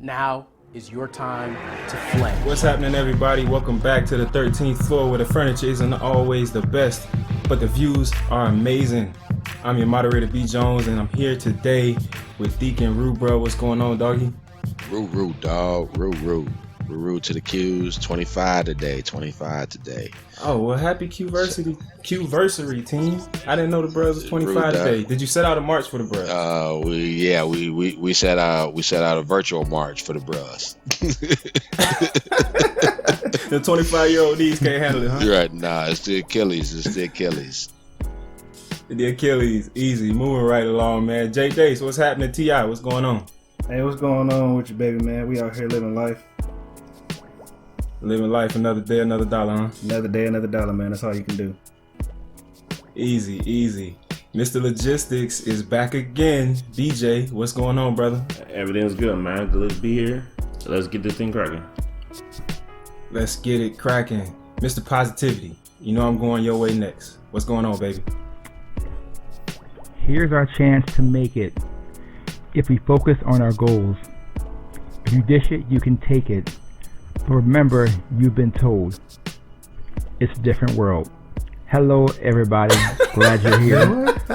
Now is your time to flame. What's happening, everybody? Welcome back to the 13th floor, where the furniture isn't always the best, but the views are amazing. I'm your moderator, B. Jones, and I'm here today with Deacon Rue, bro. What's going on, doggy? Rue, dog. Rue to the Qs. 25 today. Oh, well, happy Qversary, team. I didn't know the bros was 25 today. Did you set out a march for the bros? We set out a virtual march for the bros. The 25-year-old knees can't handle it, huh? You're right. Nah, it's the Achilles. The Achilles, easy. Moving right along, man. Jay Dace, what's happening? T.I., what's going on? Hey, what's going on with you, baby, man? We out here living life. Living life, another day, another dollar, huh? Another day, another dollar, man. That's all you can do. Easy. Mr. Logistics is back again. DJ, what's going on, brother? Everything's good, man. Good to be here. So let's get this thing cracking. Let's get it cracking. Mr. Positivity, you know I'm going your way next. What's going on, baby? Here's our chance to make it. If we focus on our goals. If you dish it, you can take it. But remember, you've been told. It's a different world. Hello, everybody. Glad you're here.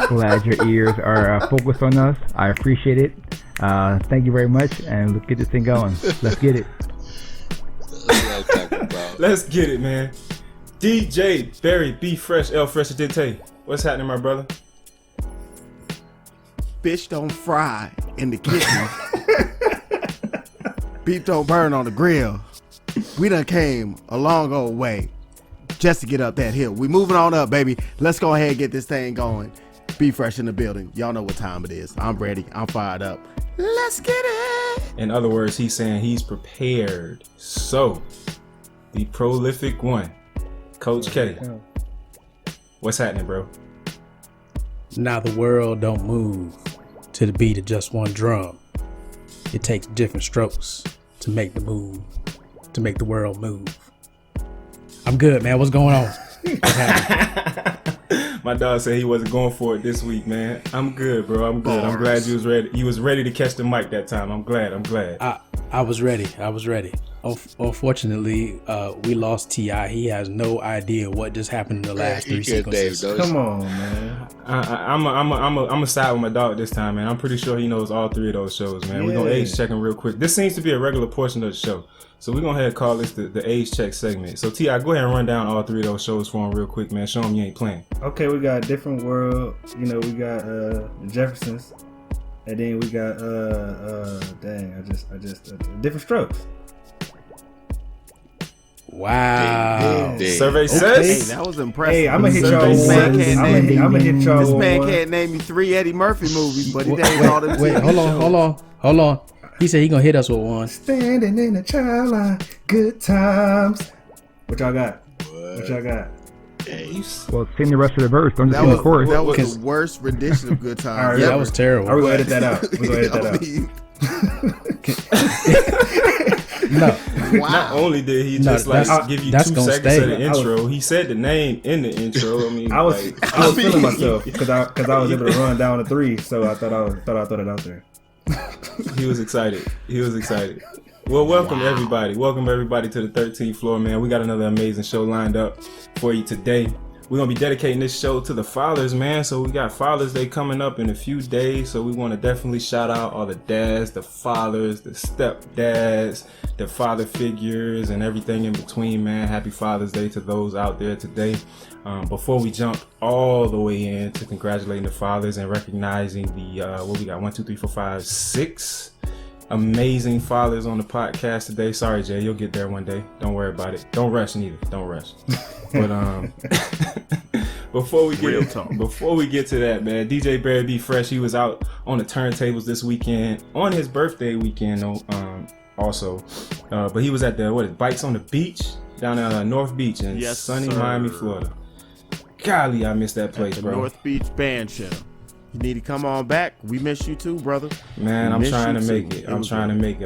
Glad your ears are focused on us. I appreciate it. Thank you very much, and let's get this thing going. Let's get it. Let's get it, man. DJ Barry B Fresh El Fresh Dente. What's happening, my brother? Fish don't fry in the kitchen. Beef don't burn on the grill. We done came a long old way just to get up that hill. We moving on up, baby. Let's go ahead and get this thing going. Be Fresh in the building. Y'all know what time it is. I'm ready. I'm fired up. Let's get it. In other words, he's saying he's prepared. So, the prolific one, Coach K. What's happening, bro? Now the world don't move to the beat of just one drum. It takes different strokes to make the move, to make the world move. I'm good, man. What's going on? My dog said he wasn't going for it this week, man. I'm good, bro. I'm good. I'm glad you was ready. You was ready to catch the mic that time. I'm glad. I was ready. Unfortunately, we lost T.I. He has no idea what just happened in the last three sequences. Come on, man. I'm a side with my dog this time, man. I'm pretty sure he knows all three of those shows, man. We're gonna age check him real quick. This seems to be a regular portion of the show, so we're gonna call this the age check segment. So T.I., go ahead and run down all three of those shows for him real quick, man. Show him you ain't playing. Okay, we got Different World. You know, we got the Jeffersons, and then we got Different Strokes. Wow. Survey says. Hey, that was impressive. Hey, I'm gonna hit y'all This man one. can't I'm gonna hit y'all This man one. can't name me 3 Eddie Murphy movies, but he named all them Wait, TV hold on. He said he gonna hit us with one. Standing in the child line, good times. What y'all got? Hey, Well, sing the rest of the verse. Don't just That sing the chorus. was the worst rendition of Good Times. All right, Yeah, ever. that was terrible. Are we gonna edit that out? No, Wow. Not only did he No, just like that's- give you that's 2 gonna seconds stay. of the intro, he said the name in the intro. I mean, I was like, feeling myself because I was able to run down to 3, so I thought I'd throw it out there. he was excited. Well, welcome everybody. Welcome everybody to the 13th floor, man. We got another amazing show lined up for you today. We're going to be dedicating this show to the fathers, man. So we got Father's Day coming up in a few days. So we want to definitely shout out all the dads, the fathers, the stepdads, the father figures, and everything in between, man. Happy Father's Day to those out there today. Before we jump all the way in to congratulating the fathers and recognizing the, what we got, 1, 2, 3, 4, 5, 6 amazing fathers on the podcast today. Sorry, Jay, you'll get there one day. Don't worry about it. Don't rush neither. Don't rush. But before we get to that, man, DJ Barry B Fresh, he was out on the turntables this weekend on his birthday weekend. Also, but he was at the Bikes on the Beach down at North Beach in sunny Miami, Florida. Golly, I miss that place, bro. North Beach Band Shell. You need to come on back. We miss you too, brother. Man, I'm trying to make it.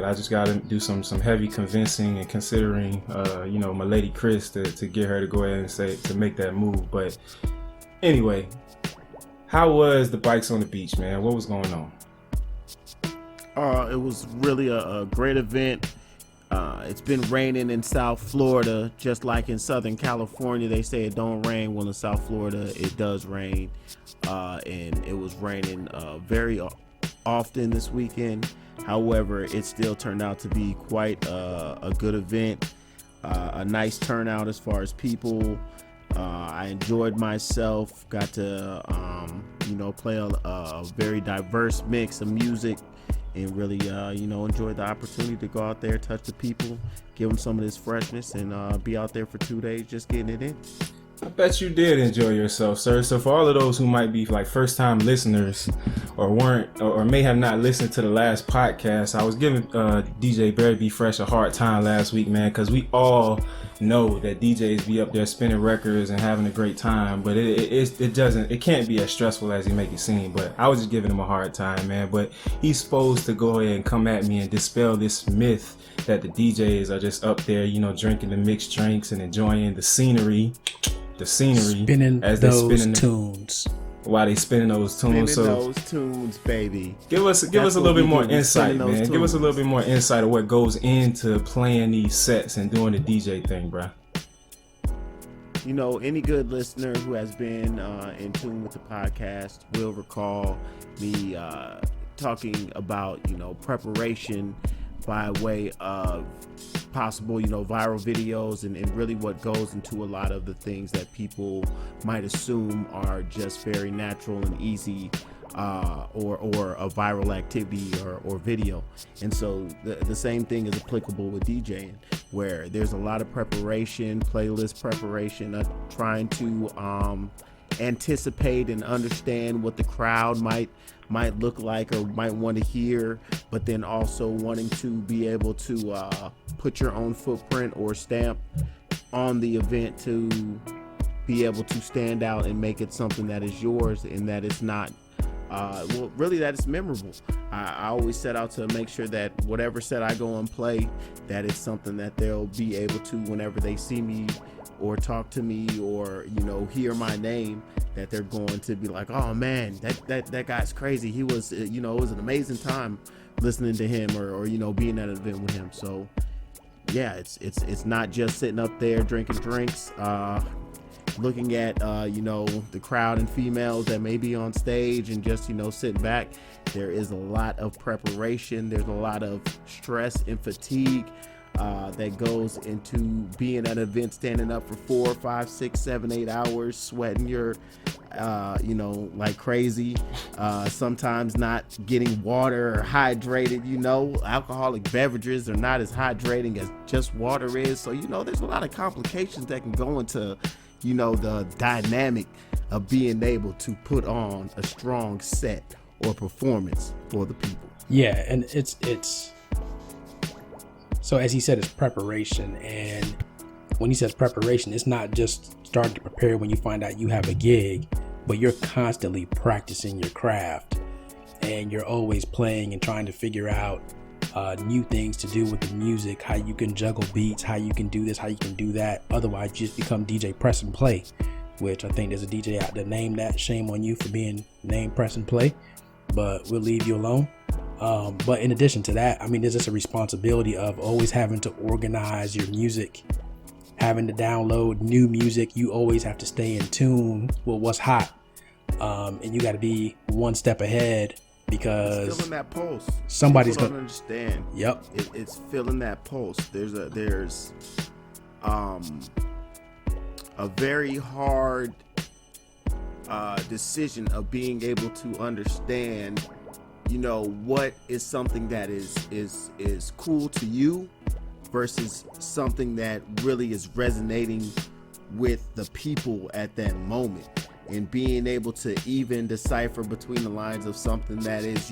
I just got to do some heavy convincing and considering, my lady Chris to get her to go ahead and to make that move. But anyway, how was the Bikes on the Beach, man? What was going on? It was really a great event. It's been raining in South Florida, just like in Southern California. They say it don't rain. Well, in South Florida, it does rain. And it was raining very often this weekend. However, it still turned out to be quite a good event. A nice turnout as far as people. I enjoyed myself. Got to, play a very diverse mix of music. And really, enjoy the opportunity to go out there, touch the people, give them some of this freshness, and be out there for 2 days just getting it in. I bet you did enjoy yourself, sir. So for all of those who might be like first-time listeners or weren't or may have not listened to the last podcast, I was giving DJ Barry B Fresh a hard time last week, man, because we all know that DJs be up there spinning records and having a great time, but it can't be as stressful as he make it seem. But I was just giving him a hard time, man. But he's supposed to go ahead and come at me and dispel this myth that the DJs are just up there, drinking the mixed drinks and enjoying the scenery, spinning as those they spinning tunes. While they spinning those tunes. Spinning those tunes, baby. Give us a little bit more insight, man. Give us a little bit more insight of what goes into playing these sets and doing the DJ thing, bro. Any good listener who has been in tune with the podcast will recall me talking about, preparation by way of possible, viral videos and really what goes into a lot of the things that people might assume are just very natural and easy or a viral activity or video. And so the same thing is applicable with DJing, where there's a lot of preparation, playlist preparation, trying to anticipate and understand what the crowd might look like or might want to hear, but then also wanting to be able to put your own footprint or stamp on the event to be able to stand out and make it something that is yours and that it's not really that it's memorable. I always set out to make sure that whatever set I go and play, that it's something that they'll be able to, whenever they see me or talk to me or hear my name, that they're going to be like, oh man, that guy's crazy. He was it was an amazing time listening to him or being at an event with him. So yeah, it's not just sitting up there drinking drinks, looking at the crowd and females that may be on stage and just sitting back. There is a lot of preparation. There's a lot of stress and fatigue that goes into being at an event, standing up for 4, 5, 6, 7, 8 hours, sweating your like crazy, sometimes not getting water or hydrated. Alcoholic beverages are not as hydrating as just water is. So there's a lot of complications that can go into the dynamic of being able to put on a strong set or performance for the people. Yeah, and it's so as he said, it's preparation. And when he says preparation, it's not just starting to prepare when you find out you have a gig, but you're constantly practicing your craft, and you're always playing and trying to figure out new things to do with the music, how you can juggle beats, how you can do this, how you can do that. Otherwise, you just become DJ Press and Play, which I think there's a DJ out there named that. Shame on you for being named Press and Play, but we'll leave you alone. But in addition to that, there's just a responsibility of always having to organize your music, having to download new music. You always have to stay in tune with what's hot, and you got to be one step ahead, because feeling that pulse. Somebody's going to understand. Yep, it's feeling that pulse. There's a very hard decision of being able to understand what is something that is cool to you versus something that really is resonating with the people at that moment, and being able to even decipher between the lines of something that is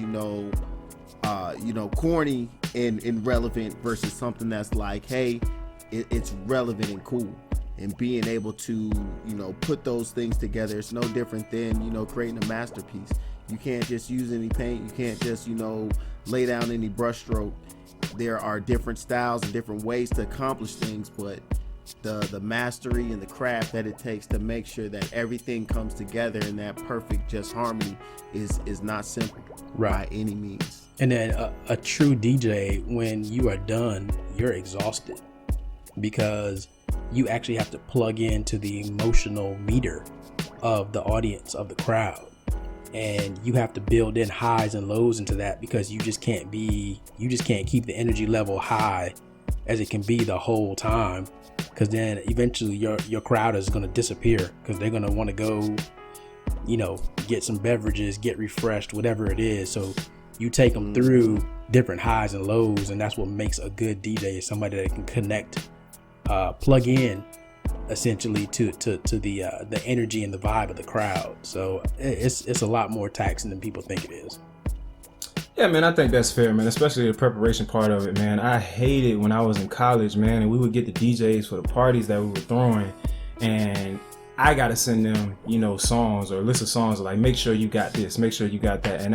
corny and relevant versus something that's like, hey, it's relevant and cool. And being able to put those things together, it's no different than creating a masterpiece. You can't just use any paint. You can't just, lay down any brushstroke. There are different styles and different ways to accomplish things, but the mastery and the craft that it takes to make sure that everything comes together in that perfect just harmony is not simple by any means. And then a true DJ, when you are done, you're exhausted because you actually have to plug into the emotional meter of the audience, of the crowd. And you have to build in highs and lows into that because you just can't keep the energy level high as it can be the whole time, because then eventually your crowd is going to disappear because they're going to want to go, get some beverages, get refreshed, whatever it is. So you take them through different highs and lows, and that's what makes a good DJ, is somebody that can connect, plug in essentially to the energy and the vibe of the crowd. So it's a lot more taxing than people think it is. Yeah, man, I think that's fair, man, especially the preparation part of it, man. I hated when I was in college, man, and we would get the DJs for the parties that we were throwing, and I got to send them, songs or a list of songs, like, make sure you got this, make sure you got that. And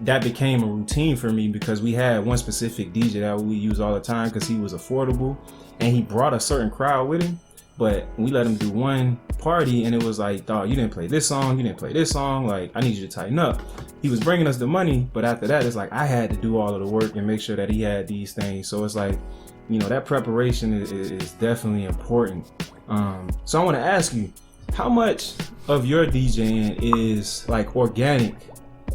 that became a routine for me because we had one specific DJ that we use all the time because he was affordable and he brought a certain crowd with him. But we let him do one party and it was like, dog, you didn't play this song, you didn't play this song, like, I need you to tighten up. He was bringing us the money, but after that, it's like I had to do all of the work and make sure that he had these things. So it's like, that preparation is definitely important. So I want to ask you, how much of your DJing is like organic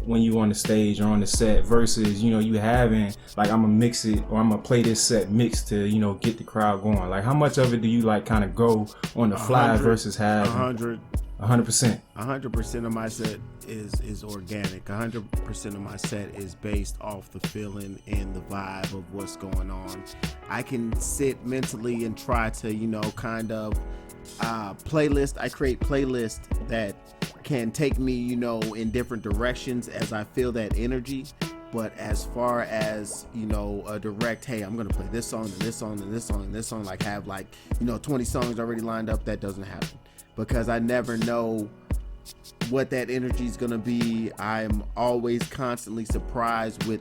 when you on the stage or on the set versus, you having like, I'm gonna mix it or I'm gonna play this set mixed to, get the crowd going? Like, how much of it do you like kind of go on the fly versus have 100%? 100% of my set is organic. 100% of my set is based off the feeling and the vibe of what's going on. I can sit mentally and try to, kind of playlist. I create playlists that can take me, in different directions as I feel that energy. But as far as, a direct, hey, I'm going to play this song and this song and this song and this song, like have 20 songs already lined up, that doesn't happen. Because I never know what that energy is going to be. I'm always constantly surprised with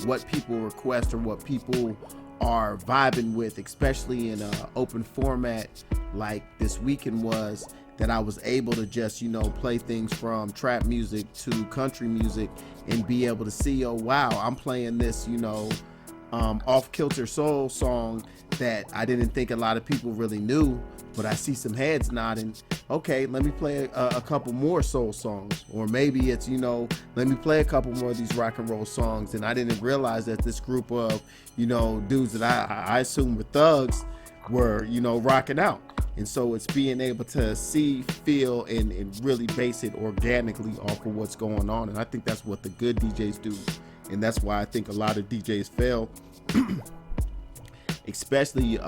what people request or what people are vibing with, especially in an open format like this weekend was, that I was able to just, play things from trap music to country music and be able to see, oh, wow, I'm playing this, off-kilter soul song that I didn't think a lot of people really knew, but I see some heads nodding. Okay, let me play a couple more soul songs. Or maybe it's, let me play a couple more of these rock and roll songs. And I didn't realize that this group of, dudes that I assume were thugs were, rocking out. And so it's being able to see, feel, and really base it organically off of what's going on. And I think that's what the good DJs do. And that's why I think a lot of DJs fail, especially,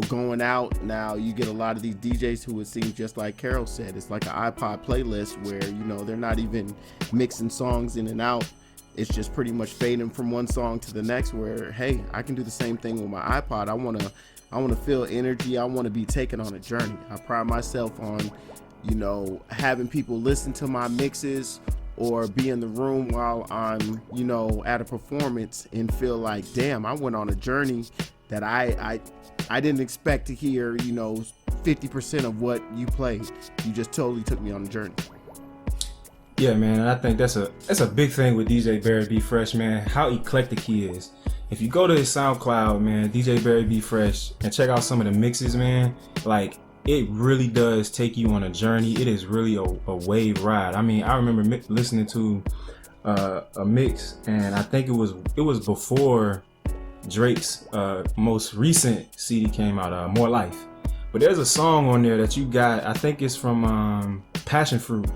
going out. Now you get a lot of these DJs who, it seems just like Carol said, it's like an iPod playlist where, they're not even mixing songs in and out. It's just pretty much fading from one song to the next where, hey, I can do the same thing with my iPod. I want to feel energy. I want to be taken on a journey. I pride myself on, having people listen to my mixes or be in the room while I'm, at a performance and feel like, damn, I went on a journey that I didn't expect to hear, 50% of what you played. You just totally took me on a journey. Yeah, man, I think that's a big thing with DJ Barry B. Fresh, man, how eclectic he is. If you go to his SoundCloud, man, DJ Barry B. Fresh, and check out some of the mixes, man, like, it really does take you on a journey. It is really a wave ride. I mean, I remember listening to a mix, and I think it was before Drake's most recent CD came out, More Life. But there's a song on there that you got, I think it's from Passion Fruit.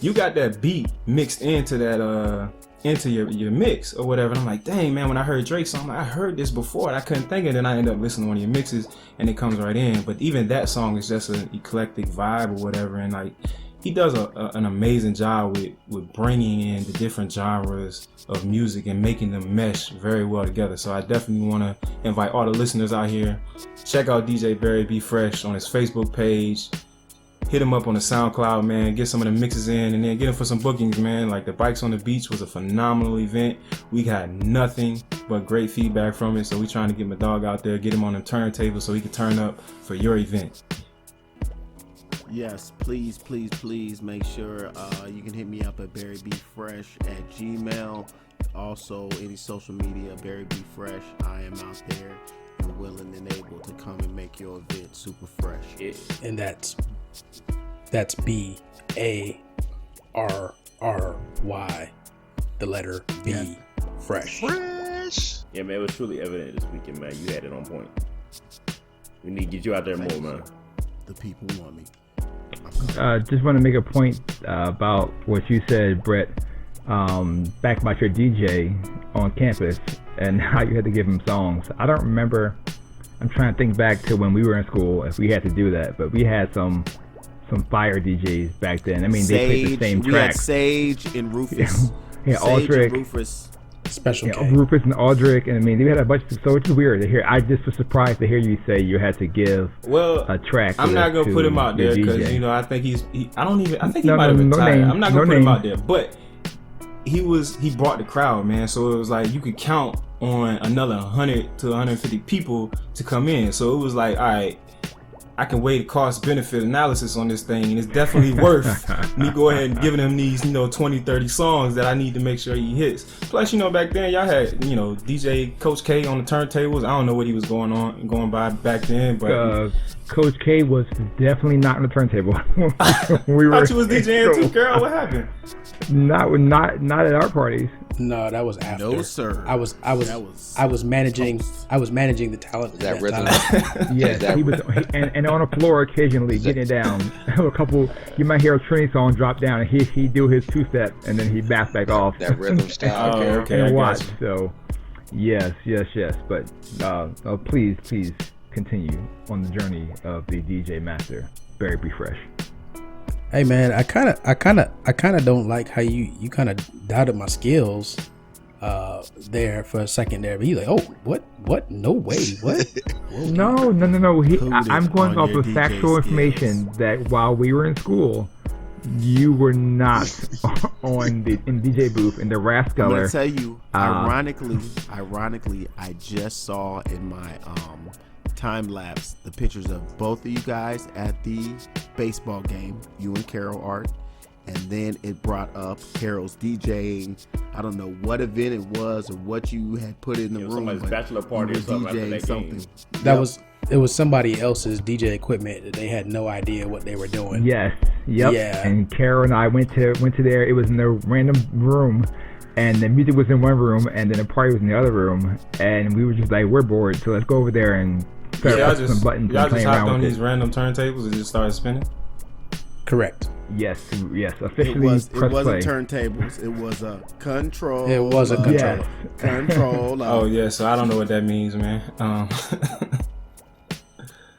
You got that beat mixed into that into your mix or whatever. And I'm like, dang, man, when I heard Drake's song, I heard this before and I couldn't think of it. And I end up listening to one of your mixes and it comes right in. But even that song is just an eclectic vibe or whatever. And like, he does an amazing job with bringing in the different genres of music and making them mesh very well together. So I definitely want to invite all the listeners out here, check out DJ Barry B. Fresh on his Facebook page. hit him up on the SoundCloud, man. Get some of the mixes in, and then get him for some bookings, man. Like the Bikes on the Beach was a phenomenal event. We got nothing but great feedback from it, so we trying to get my dog out there, get him on the turntable so he can turn up for your event. Yes, please make sure you can hit me up at barrybfresh@gmail. Also, any social media, Barry B Fresh. I am out there and willing and able to come and make your event super fresh. And that's BARRY, the letter B, Yes. fresh. Fresh. Yeah, man, it was truly evident this weekend, man. You had it on point. We need to get you out there more, man. The people want me. Just want to make a point about what you said, Brett, back about your DJ on campus and how you had to give him songs. I don't remember. I'm trying to think back to when we were in school if we had to do that, but we had some fire DJs back then. I mean, they played the same we tracks. had Sage and Rufus. Yeah, Sage Aldrich. and Rufus. Special K. Rufus and Aldrich, and I mean, they had a bunch of, so it's weird to hear. I just was surprised to hear you say you had to give a track. I'm not gonna put him out there because DJ. I think I think he No, might have no, been no tired. name, I'm not no gonna put him name. out there, but he brought the crowd, man. So it was like you could count on another 100 to 150 people to come in. So it was like, all right, I can weigh the cost benefit analysis on this thing, and it's definitely worth me go ahead and giving him these 20, 30 songs that I need to make sure he hits. Plus, back then y'all had DJ Coach K on the turntables. I don't know what he was going by back then, but Coach K was definitely not on the turntable. We I thought you was DJing too, girl. What happened? Not at our parties. No, that was after. No, sir. I was managing the talent. That at rhythm. time. Yes, that- he was, and on the floor occasionally getting it down. A couple, you might hear a Trini song drop down, and he do his 2-step, and then he back off. That rhythm style. Okay, I and got watch. you. So, yes. But please continue on the journey of the DJ master, Barry B Fresh. Hey man, I kind of don't like how you kind of doubted my skills there for a second there. But he's like, oh, what? No way, what? No. I'm going off of factual information that while we were in school, you were not in DJ booth in the I'm Rascaller. gonna tell you, ironically, I just saw in my time lapse the pictures of both of you guys at the baseball game, you and Carol Art, and then it brought up Carol's DJing. I don't know what event it was or what you had put in the room. Somebody's but bachelor party you or were something after DJing that game. something. It was somebody else's DJ equipment that they had no idea what they were doing. Yes. Yep. Yeah. And Carol and I went to there. It was in a random room, and the music was in one room, and then the party was in the other room, and we were just like, we're bored, so let's go over there and start pressing some buttons y'all and just playing hopped around on with these it. random turntables and just started spinning. Correct. Yes. It Officially wasn't press play. turntables. It was a control. It was a controller. Yes. Control. Oh yeah, so I don't know what that means, man.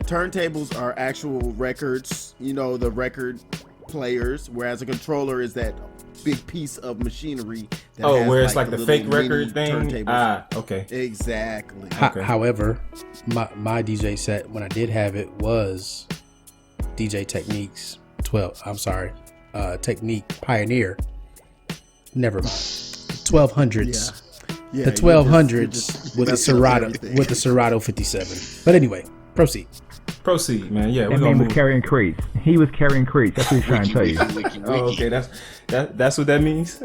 Turntables are actual records, the record players, whereas a controller is that big piece of machinery that has where it's like the little fake mini record thing. turntables. Okay. Exactly. Okay. However, my DJ set when I did have it was DJ Techniques Technique Pioneer. Never mind. 1200s. Yeah, The 1200s with the Serato 57. But anyway, proceed. Proceed, man. Yeah, we're That gonna man was move. carrying crates. He was carrying crates. That's what he's trying to tell you. Wiki. Oh, okay, that's what that means.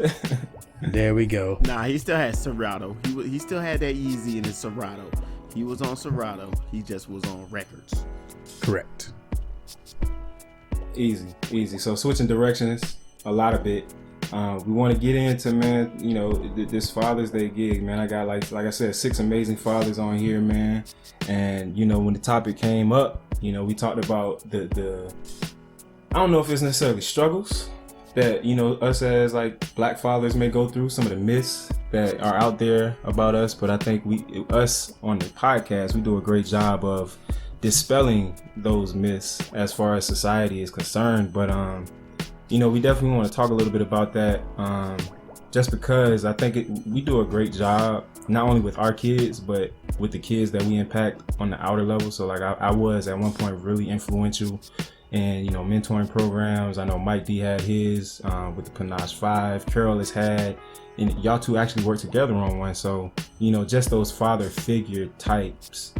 There we go. Nah, he still had Serato. He still had that Yeezy in his Serato. He was on Serato. He just was on records. Correct. Easy. So switching directions a lot of it. We want to get into, man, this Father's Day gig, man. I got like I said, 6 amazing fathers on here, man. And when the topic came up, we talked about the I don't know if it's necessarily struggles that us as like black fathers may go through, some of the myths that are out there about us, but I think us on the podcast, we do a great job of dispelling those myths as far as society is concerned. But we definitely want to talk a little bit about that, just because I think we do a great job not only with our kids but with the kids that we impact on the outer level. So like I was at one point really influential and mentoring programs. I know Mike D had his with the Panache 5. Carol has had, and y'all two actually worked together on one. So just those father figure types,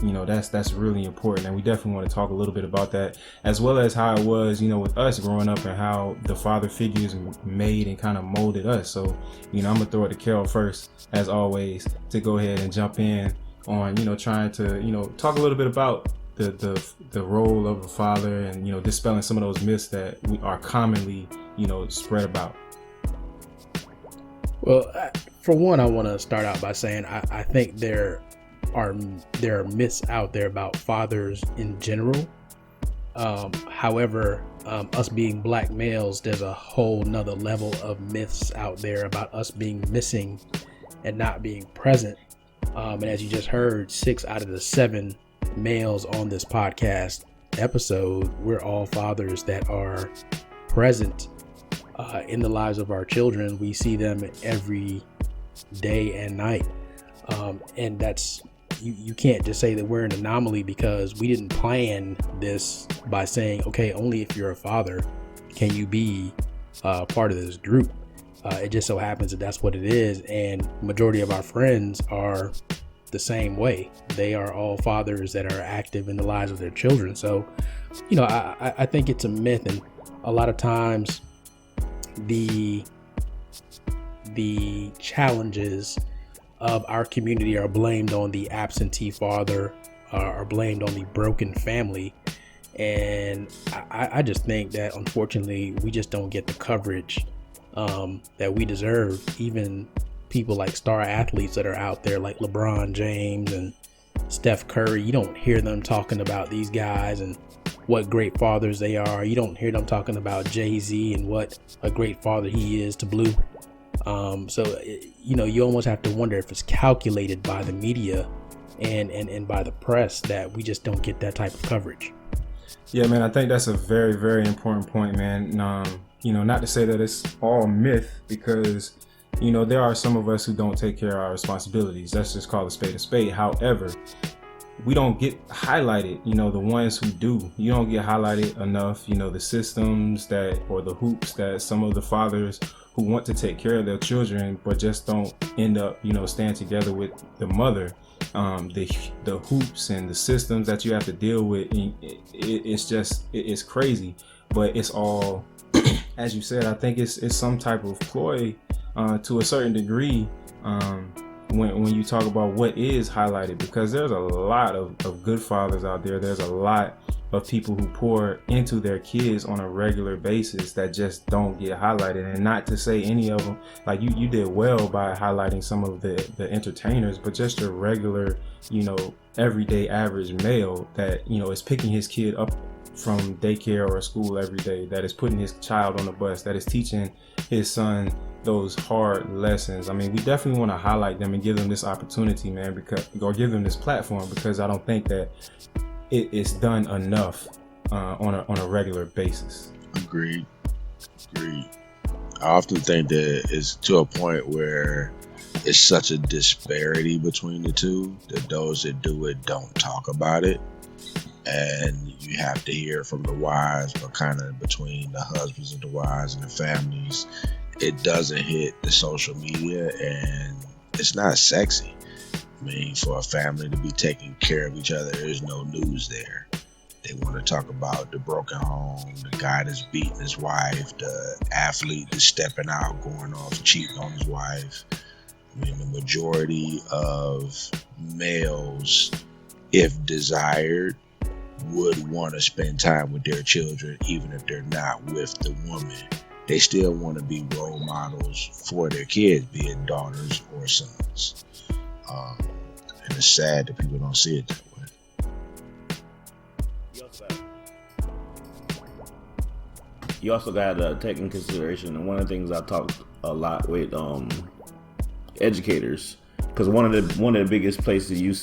that's really important, and we definitely want to talk a little bit about that, as well as how it was with us growing up and how the father figures made and kind of molded us. So I'm gonna throw it to Carol first, as always, to go ahead and jump in on trying to talk a little bit about the role of a father, and dispelling some of those myths that we are commonly spread about. Well, for one, I want to start out by saying I think there are myths out there about fathers in general. However, us being black males, there's a whole nother level of myths out there about us being missing and not being present. And as you just heard, 6 out of the 7 males on this podcast episode, we're all fathers that are present in the lives of our children. We see them every day and night. And that's, you can't just say that we're an anomaly because we didn't plan this by saying, okay, only if you're a father can you be part of this group. It just so happens that that's what it is. And majority of our friends are the same way. They are all fathers that are active in the lives of their children. So, I think it's a myth, and a lot of times the challenges of our community are blamed on the absentee father, are blamed on the broken family. And I just think that unfortunately we just don't get the coverage that we deserve. Even people like star athletes that are out there like LeBron James and Steph Curry, you don't hear them talking about these guys and what great fathers they are. You don't hear them talking about Jay-Z and what a great father he is to Blue. So you almost have to wonder if it's calculated by the media and by the press that we just don't get that type of coverage. Yeah, man, I think that's a very, very important point, man. Not to say that it's all myth, because there are some of us who don't take care of our responsibilities. Let's just call a spade a spade. However, we don't get highlighted, the ones who do. You don't get highlighted enough, the systems or the hoops that some of the fathers who want to take care of their children but just don't end up, staying together with the mother. The hoops and the systems that you have to deal with, it's crazy. But it's all, as you said, I think it's some type of ploy to a certain degree, when you talk about what is highlighted, because there's a lot of good fathers out there. There's a lot of people who pour into their kids on a regular basis that just don't get highlighted. And not to say any of them, like you did well by highlighting some of the entertainers, but just your regular, everyday average male that, is picking his kid up from daycare or school every day, that is putting his child on the bus, that is teaching his son those hard lessons. I mean, we definitely want to highlight them and give them this opportunity, man, or give them this platform, because I don't think that it's done enough on a regular basis. Agreed. I often think that it's to a point where it's such a disparity between the two that those that do it don't talk about it. And you have to hear from the wives, but kind of between the husbands and the wives and the families, it doesn't hit the social media, and it's not sexy. I mean, for a family to be taking care of each other, there's no news there. They want to talk about the broken home, the guy that's beating his wife, the athlete that's stepping out, going off, cheating on his wife. I mean, the majority of males, if desired, would want to spend time with their children, even if they're not with the woman. They still want to be role models for their kids, be it daughters or sons. And it's sad that people don't see it that way. You also got to take in consideration, and one of the things I talked a lot with educators, because one of the biggest places you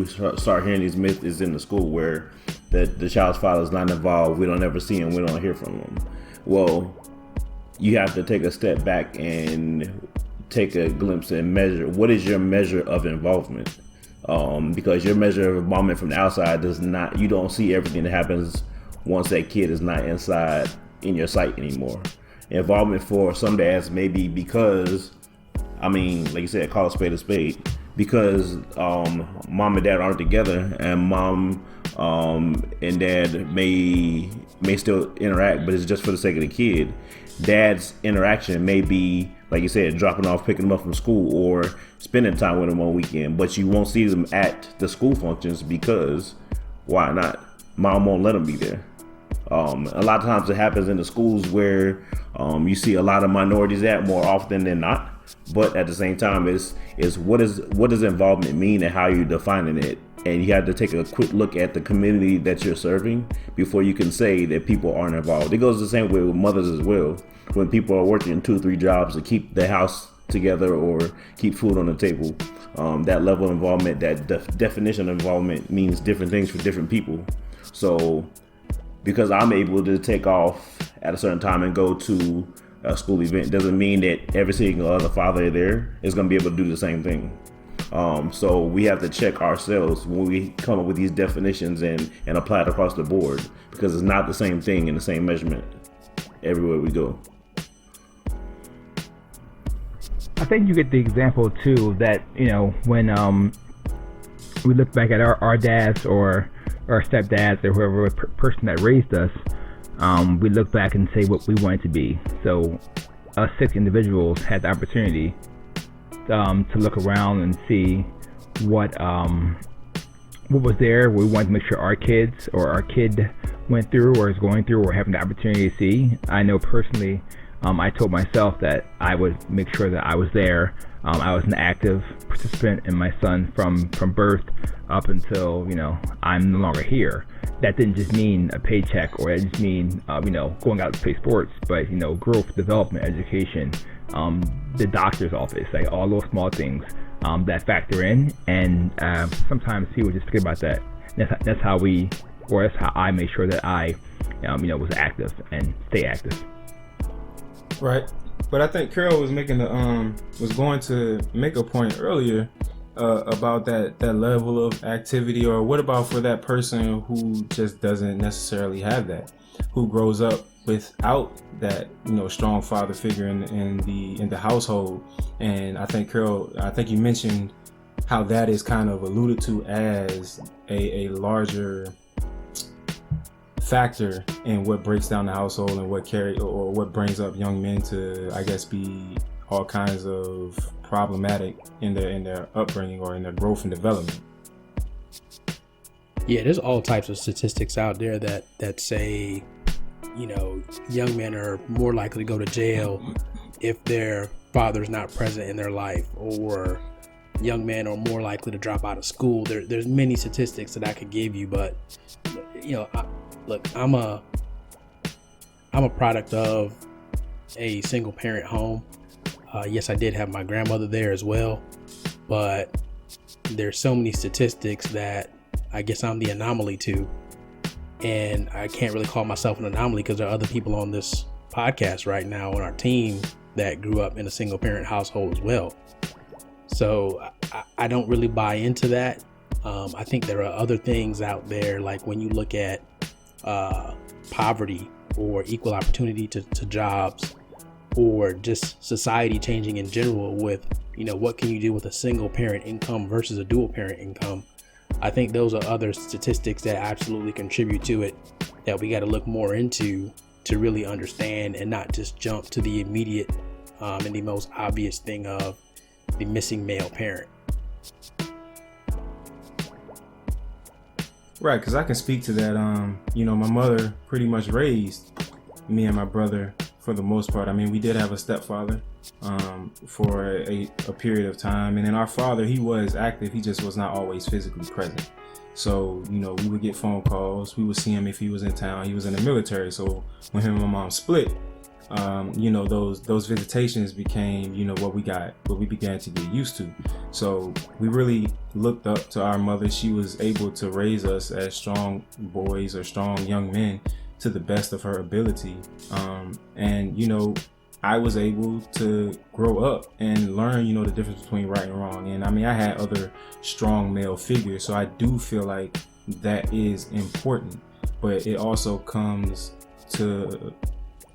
start hearing these myths is in the school, where the child's father is not involved. We don't ever see him. We don't hear from him. Well, you have to take a step back and take a glimpse and measure, what is your measure of involvement? Because your measure of involvement from the outside you don't see everything that happens once that kid is not inside in your sight anymore. Involvement for some dads may be because, I mean, like you said, call a spade, because mom and dad aren't together, and mom and dad may still interact, but it's just for the sake of the kid. Dad's interaction may be, like you said, dropping off, picking them up from school, or spending time with them on weekend, but you won't see them at the school functions because why not? Mom won't let them be there. A lot of times it happens in the schools where you see a lot of minorities at more often than not, but at the same time is what does involvement mean and how you're defining it, and you have to take a quick look at the community that you're serving before you can say that people aren't involved. It goes the same way with mothers as well. When people are working 2 or 3 jobs to keep the house together or keep food on the table, that level of involvement, that definition of involvement means different things for different people. So because I'm able to take off at a certain time and go to a school event doesn't mean that every single other father there is going to be able to do the same thing. So we have to check ourselves when we come up with these definitions and apply it across the board, because it's not the same thing in the same measurement everywhere we go. I think you get the example too that, you know, when we look back at our dads or our stepdads or whoever person that raised us, we look back and say what we wanted to be. So us 6 individuals had the opportunity to look around and see what was there. We wanted to make sure our kids or our kid went through or is going through or having the opportunity to see. I know personally, I told myself that I would make sure that I was there. I was an active participant in my son from birth up until, you know, I'm no longer here. That didn't just mean a paycheck, or it just mean, you know, going out to play sports, but, you know, growth, development, education, the doctor's office, like all those small things that factor in. And sometimes people just forget about that. That's how I make sure that I, you know, was active and stay active. Right. But I think Carol was was going to make a point earlier about that level of activity, or what about for that person who just doesn't necessarily have that, who grows up without that, you know, strong father figure in the household. And I think Carol, you mentioned how that is kind of alluded to as a larger factor in what breaks down the household and what brings up young men to, I guess, be all kinds of problematic in their upbringing or in their growth and development. Yeah, there's all types of statistics out there that say, you know, young men are more likely to go to jail if their father's not present in their life, or young men are more likely to drop out of school. There's many statistics that I could give you, but, you know, I'm a product of a single parent home. Yes, I did have my grandmother there as well, but there's so many statistics that I guess I'm the anomaly to, and I can't really call myself an anomaly because there are other people on this podcast right now on our team that grew up in a single parent household as well. So I don't really buy into that. I think there are other things out there, like when you look at poverty or equal opportunity to jobs, or just society changing in general with, you know, what can you do with a single parent income versus a dual parent income. I think those are other statistics that absolutely contribute to it, that we got to look more into to really understand and not just jump to the immediate and the most obvious thing of the missing male parent. Right, because I can speak to that. You know, my mother pretty much raised me and my brother for the most part. I mean, we did have a stepfather for a period of time, and then our father, he was active, he just was not always physically present. So, you know, we would get phone calls, we would see him if he was in town. He was in the military, so when him and my mom split, you know, those visitations became, you know, what we began to get used to. So we really looked up to our mother. She was able to raise us as strong boys or strong young men to the best of her ability. And, you know, I was able to grow up and learn, you know, the difference between right and wrong. And I mean, I had other strong male figures, so I do feel like that is important. but it also comes to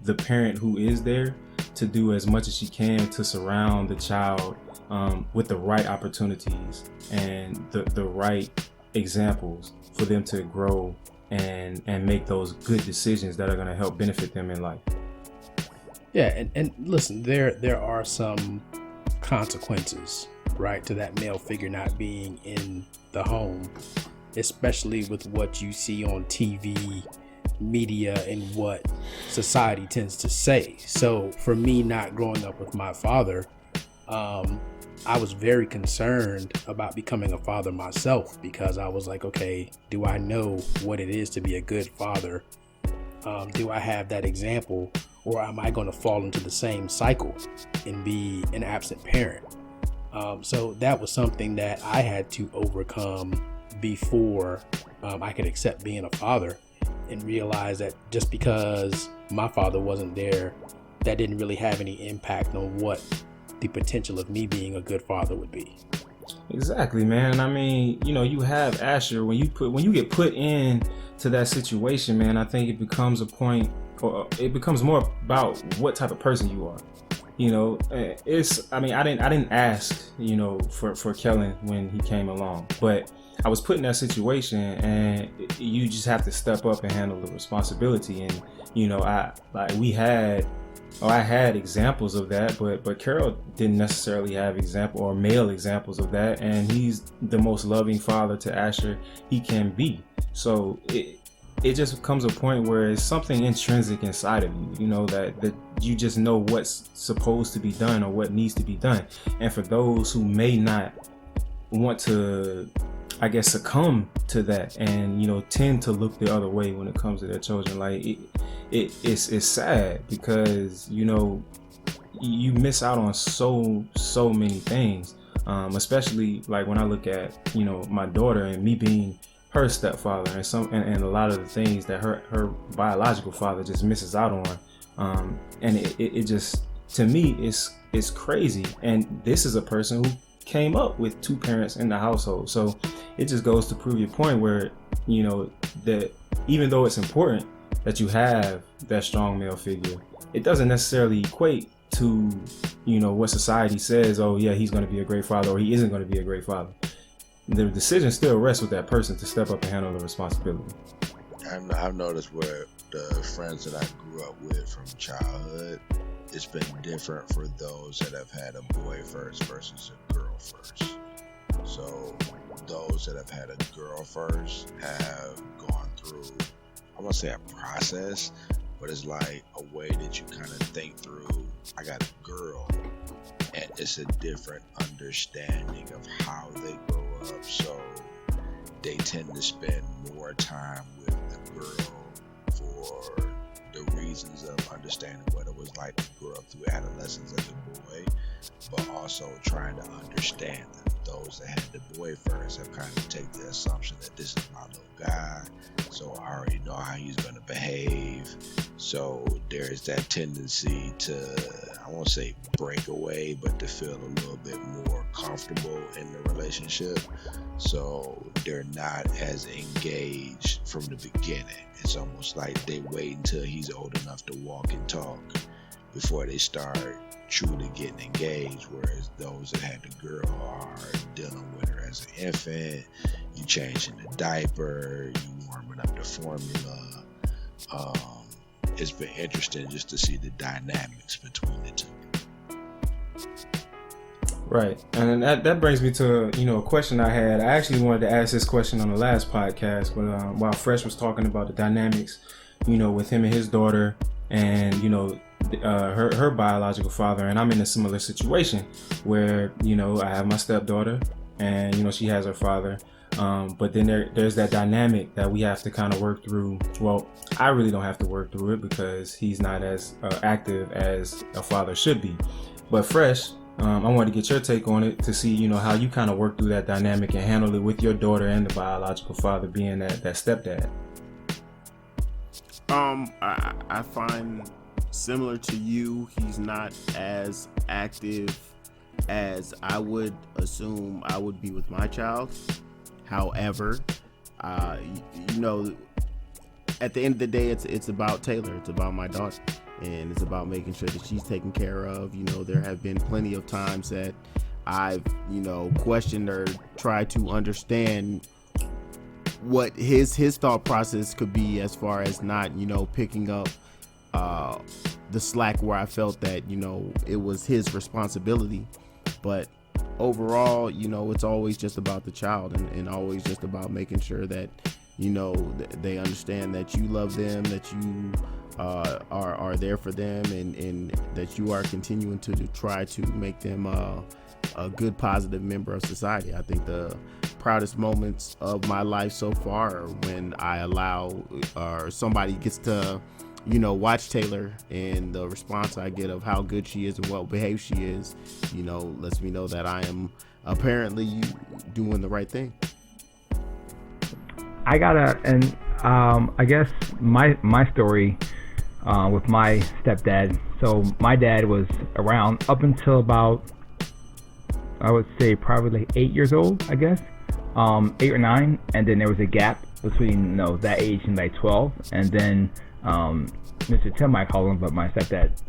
the parent who is there to do as much as she can to surround the child with the right opportunities and the right examples for them to grow and make those good decisions that are going to help benefit them in life. Yeah, and listen, there are some consequences, right, to that male figure not being in the home, especially with what you see on TV, media, and what society tends to say. So for me, not growing up with my father, I was very concerned about becoming a father myself, because I was like, okay, do I know what it is to be a good father? Do I have that example, or am I going to fall into the same cycle and be an absent parent? So that was something that I had to overcome before I could accept being a father, and realize that just because my father wasn't there, that didn't really have any impact on what the potential of me being a good father would be. Exactly, man. I mean, you know, you have Asher, when you get put in to that situation, man, I think it becomes a point, or it becomes more about what type of person you are. You know, I didn't ask, you know, for Kellen when he came along, but I was put in that situation, and you just have to step up and handle the responsibility. And, you know, I had examples of that, but Carol didn't necessarily have male examples of that, and he's the most loving father to Asher he can be. So it just comes a point where it's something intrinsic inside of you, you know, that you just know what's supposed to be done or what needs to be done. And for those who may not want to, I guess, succumb to that, and, you know, tend to look the other way when it comes to their children, like it's sad, because, you know, you miss out on so many things, especially like when I look at, you know, my daughter and me being her stepfather, and a lot of the things that her biological father just misses out on, and it just, to me, it's crazy. And this is a person who came up with two parents in the household, so it just goes to prove your point where, you know, that even though it's important that you have that strong male figure, it doesn't necessarily equate to, you know, what society says, oh yeah, he's going to be a great father, or he isn't going to be a great father. The decision still rests with that person to step up and handle the responsibility. I've noticed where the friends that I grew up with from childhood, it's been different for those that have had a boy first versus a girl first. So those that have had a girl first have gone through, I won't say a process, but it's like a way that you kind of think through, I got a girl, and it's a different understanding of how they grow up. So they tend to spend more time with the girl for the reasons of understanding what it was like to grow up through adolescence as a boy, but also trying to understand them. Those that had the boy first have kind of take the assumption that this is my little guy, so I already know how he's going to behave. So there's that tendency to, I won't say break away, but to feel a little bit more comfortable in the relationship. So they're not as engaged from the beginning. It's almost like they wait until he's old enough to walk and talk before they start truly getting engaged, whereas those that had the girl are dealing with her as an infant, you changing the diaper, you warming up the formula. It's been interesting just to see the dynamics between the two. Right, and that brings me to, you know, a question I had. I actually wanted to ask this question on the last podcast, but while Fresh was talking about the dynamics, you know, with him and his daughter, and, you know, her biological father, and I'm in a similar situation where, you know, I have my stepdaughter, and, you know, she has her father, but then there's that dynamic that we have to kind of work through. Well, I really don't have to work through it because he's not as active as a father should be. But Fresh, I wanted to get your take on it to see, you know, how you kind of work through that dynamic and handle it with your daughter and the biological father being that stepdad. I find, similar to you, he's not as active as I would assume I would be with my child. However, you know, at the end of the day, it's about Taylor. It's about my daughter, and it's about making sure that she's taken care of. You know, there have been plenty of times that I've, you know, questioned or tried to understand what his thought process could be as far as not, you know, picking up the slack where I felt that, you know, it was his responsibility. But overall, you know, it's always just about the child, and always just about making sure that, you know, they understand that you love them, that you are there for them, and that you are continuing to try to make them a good, positive member of society. I think the proudest moments of my life so far are when I allow or somebody gets to, you know, watch Taylor, and the response I get of how good she is and well behaved she is, you know, lets me know that I am apparently doing the right thing. I guess my story with my stepdad. So my dad was around up until about, I would say probably like 8 years old, I guess, 8 or 9, and then there was a gap between, you know, that age and like 12, and then Mr. Tim, I call him, but my stepdad,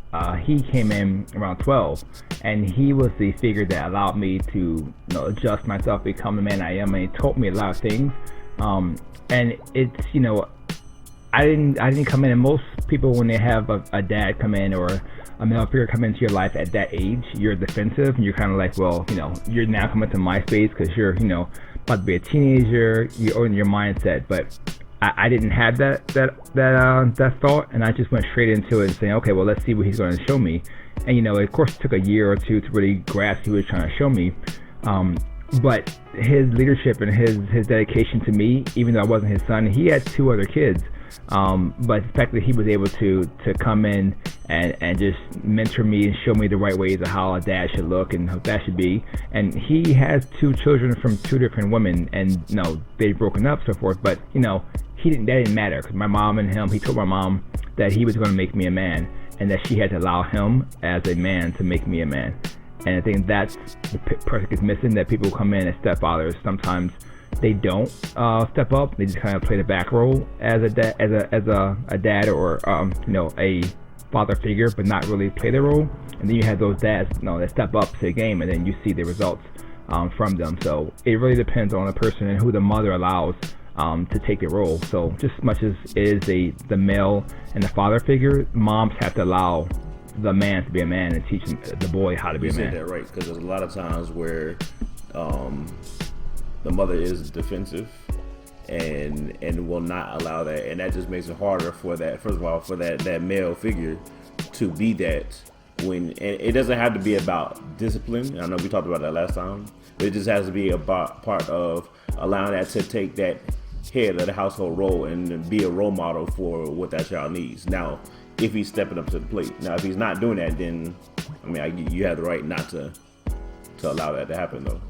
he came in around 12, and he was the figure that allowed me to, you know, adjust myself, become the man I am, and he taught me a lot of things. And it's, you know, I didn't come in, and most people, when they have a dad come in or a male figure come into your life at that age, you're defensive, and you're kind of like, well, you know, you're now coming to my space because you're, you know, about to be a teenager, you're in your mindset. But I didn't have that thought, and I just went straight into it and saying, okay, well, let's see what he's going to show me. And, you know, of course, it took a year or two to really grasp what he was trying to show me. But his leadership and his dedication to me, even though I wasn't his son, he had 2 other kids. But the fact that he was able to come in and just mentor me and show me the right ways of how a dad should look and how that should be. And he has 2 children from 2 different women, and, you know, they've broken up, so forth. But, you know, that didn't matter, because my mom and him, he told my mom that he was going to make me a man, and that she had to allow him as a man to make me a man. And I think that's the part is missing, that people come in as stepfathers. Sometimes they don't step up. They just kind of play the back role as a dad, a dad or you know, a father figure, but not really play the role. And then you have those dads, you know, that step up to the game, and then you see the results from them. So it really depends on the person and who the mother allows to take the role. So just as much as it is the male and the father figure, moms have to allow the man to be a man and teach the boy how to be a man. You said that right, because there's a lot of times where the mother is defensive and will not allow that, and that just makes it harder for that, first of all, for that male figure to be that. When, and it doesn't have to be about discipline. I know we talked about that last time, but it just has to be about part of allowing that to take that head of the household role and be a role model for what that child needs. Now, if he's stepping up to the plate. Now, if he's not doing that, then, I mean, you have the right not to allow that to happen, though.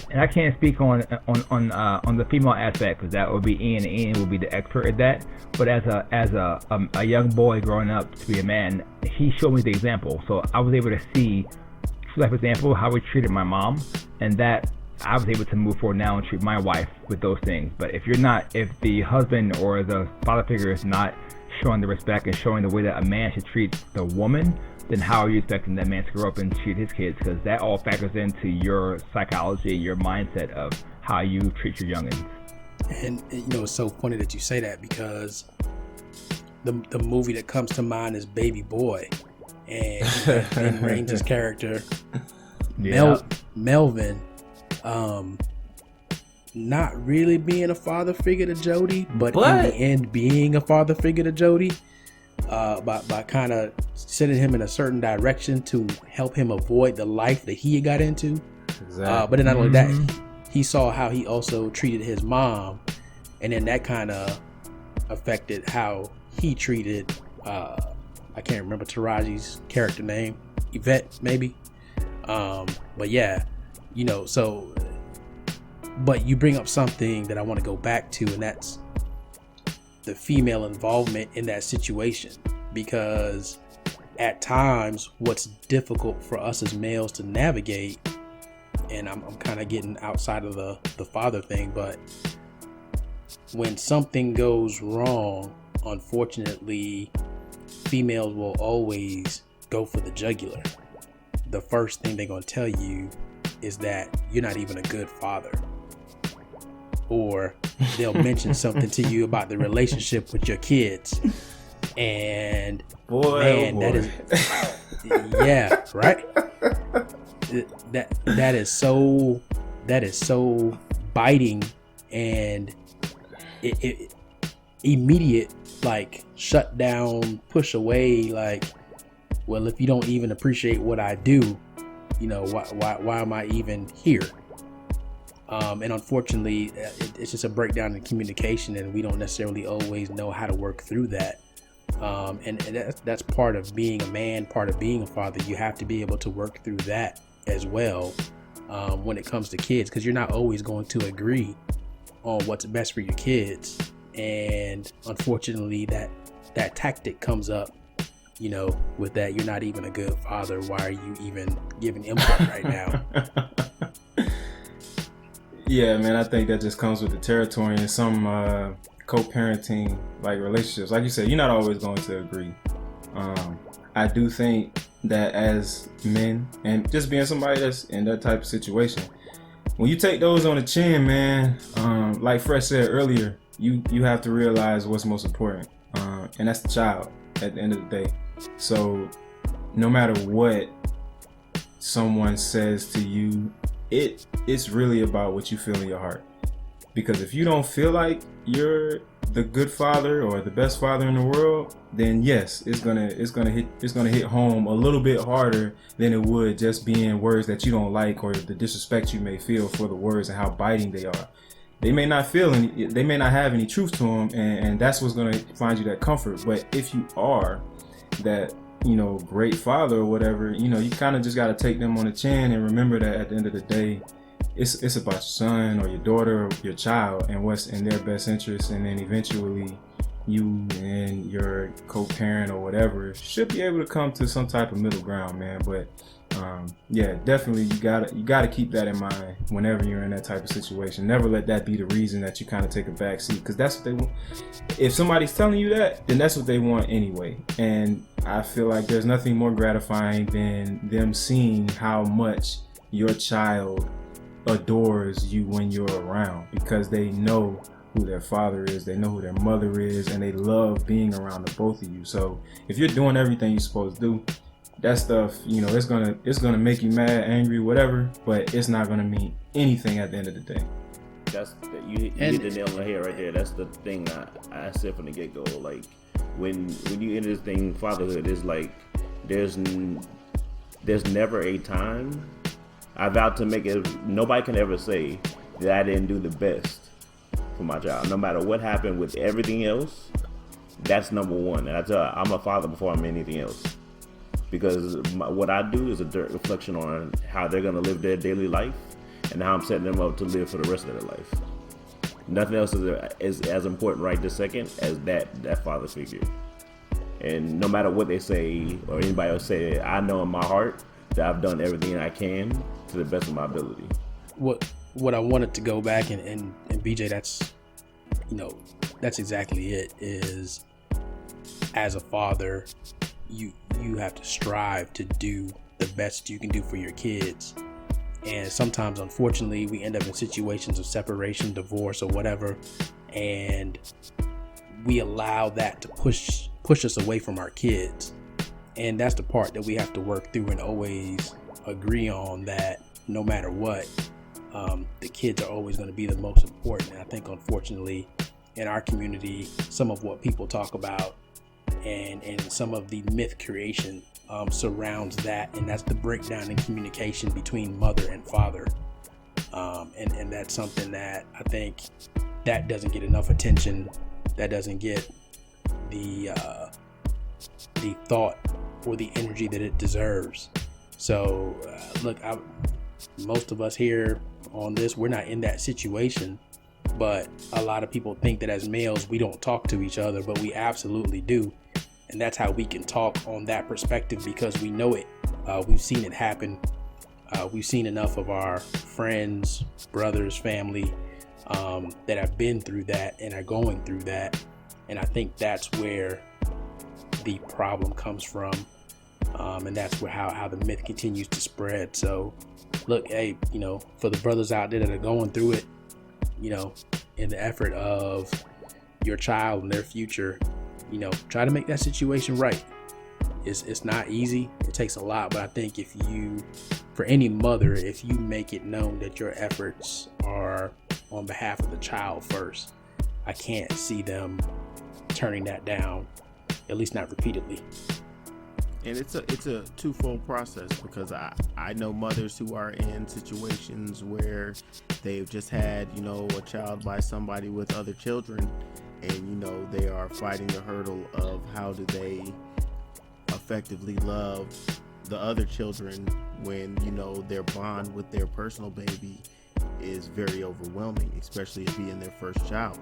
And I can't speak on the female aspect, because that would be Ian, and Ian would be the expert at that. But as a young boy growing up to be a man, he showed me the example. So I was able to see, like, for example, how we treated my mom, and that I was able to move forward now and treat my wife with those things. But if the husband or the father figure is not showing the respect and showing the way that a man should treat the woman, then how are you expecting that man to grow up and treat his kids? Because that all factors into your psychology, your mindset of how you treat your youngins. And, you know, it's so funny that you say that, because the movie that comes to mind is Baby Boy, and Ving Rhames' character, Melvin, not really being a father figure to Jody, but in the end being a father figure to Jody, by kind of sending him in a certain direction to help him avoid the life that he got into. Exactly. But then not only that, he saw how he also treated his mom, and then that kind of affected how he treated, I can't remember Taraji's character name, Yvette maybe. But yeah, you know, so, but you bring up something that I want to go back to, and that's the female involvement in that situation, because at times what's difficult for us as males to navigate, and I'm kind of getting outside of the father thing, but when something goes wrong, unfortunately, females will always go for the jugular. The first thing they're going to tell you is that you're not even a good father. Or they'll mention something to you about the relationship with your kids. And man, that is, yeah, right? That is so biting, and it immediate, like, shut down, push away, like, well, if you don't even appreciate what I do, you know, why am I even here? And unfortunately, it's just a breakdown in communication, and we don't necessarily always know how to work through that. And that's part of being a man, part of being a father. You have to be able to work through that as well when it comes to kids, because you're not always going to agree on what's best for your kids. And unfortunately, that tactic comes up, you know, with that you're not even a good father. Why are you even giving input right now? Yeah, man, I think that just comes with the territory and some co-parenting like relationships. Like you said, you're not always going to agree. I do think that as men, and just being somebody that's in that type of situation, when you take those on the chin, man, like Fresh said earlier, you have to realize what's most important, and that's the child at the end of the day. So no matter what someone says to you, it's really about what you feel in your heart. Because if you don't feel like you're the good father or the best father in the world, then yes, it's gonna hit home a little bit harder than it would just being words that you don't like, or the disrespect you may feel for the words and how biting they are. They may not have any truth to them, and that's what's gonna find you that comfort. But if you are that, you know, great father or whatever, you know, you kind of just got to take them on the chin and remember that at the end of the day, it's about your son or your daughter or your child and what's in their best interest. And then eventually you and your co-parent or whatever should be able to come to some type of middle ground, man. But yeah, definitely you gotta keep that in mind whenever you're in that type of situation. Never let that be the reason that you kind of take a back seat, because that's what they want. If somebody's telling you that, then that's what they want anyway. And I feel like there's nothing more gratifying than them seeing how much your child adores you when you're around, because they know who their father is, they know who their mother is, and they love being around the both of you. So if you're doing everything you're supposed to do, that stuff, you know, it's gonna make you mad, angry, whatever, but it's not gonna mean anything at the end of the day. You hit the nail on the head right there. That's the thing I said from the get go. Like when you enter this thing, fatherhood is like there's never a time. I vowed to make it. Nobody can ever say that I didn't do the best for my child, no matter what happened with everything else. That's number one. And I tell you, I'm a father before I'm anything else. Because what I do is a direct reflection on how they're going to live their daily life and how I'm setting them up to live for the rest of their life. Nothing else is as important right this second as that father figure. And no matter what they say or anybody else say, I know in my heart that I've done everything I can to the best of my ability. What I wanted to go back and BJ, that's exactly it. Is as a father, you have to strive to do the best you can do for your kids. And sometimes, unfortunately, we end up in situations of separation, divorce, or whatever, and we allow that to push us away from our kids. And that's the part that we have to work through and always agree on, that no matter what, the kids are always going to be the most important. And I think, unfortunately, in our community, some of what people talk about and some of the myth creation surrounds that, and that's the breakdown in communication between mother and father. And that's something that I think that doesn't get enough attention, that doesn't get the thought or the energy that it deserves. So look, most of us here on this, we're not in that situation, but a lot of people think that as males we don't talk to each other, but we absolutely do. And that's how we can talk on that perspective, because we know it. We've seen it happen. We've seen enough of our friends, brothers, family that have been through that and are going through that. And I think that's where the problem comes from. And that's where how the myth continues to spread. So look, hey, for the brothers out there that are going through it, in the effort of your child and their future, try to make that situation right. It's not easy. It takes a lot, but I think for any mother, if you make it known that your efforts are on behalf of the child first, I can't see them turning that down, at least not repeatedly. And it's a twofold process, because I know mothers who are in situations where they've just had, a child by somebody with other children, and, they are fighting the hurdle of how do they effectively love the other children when, their bond with their personal baby is very overwhelming, especially it being their first child.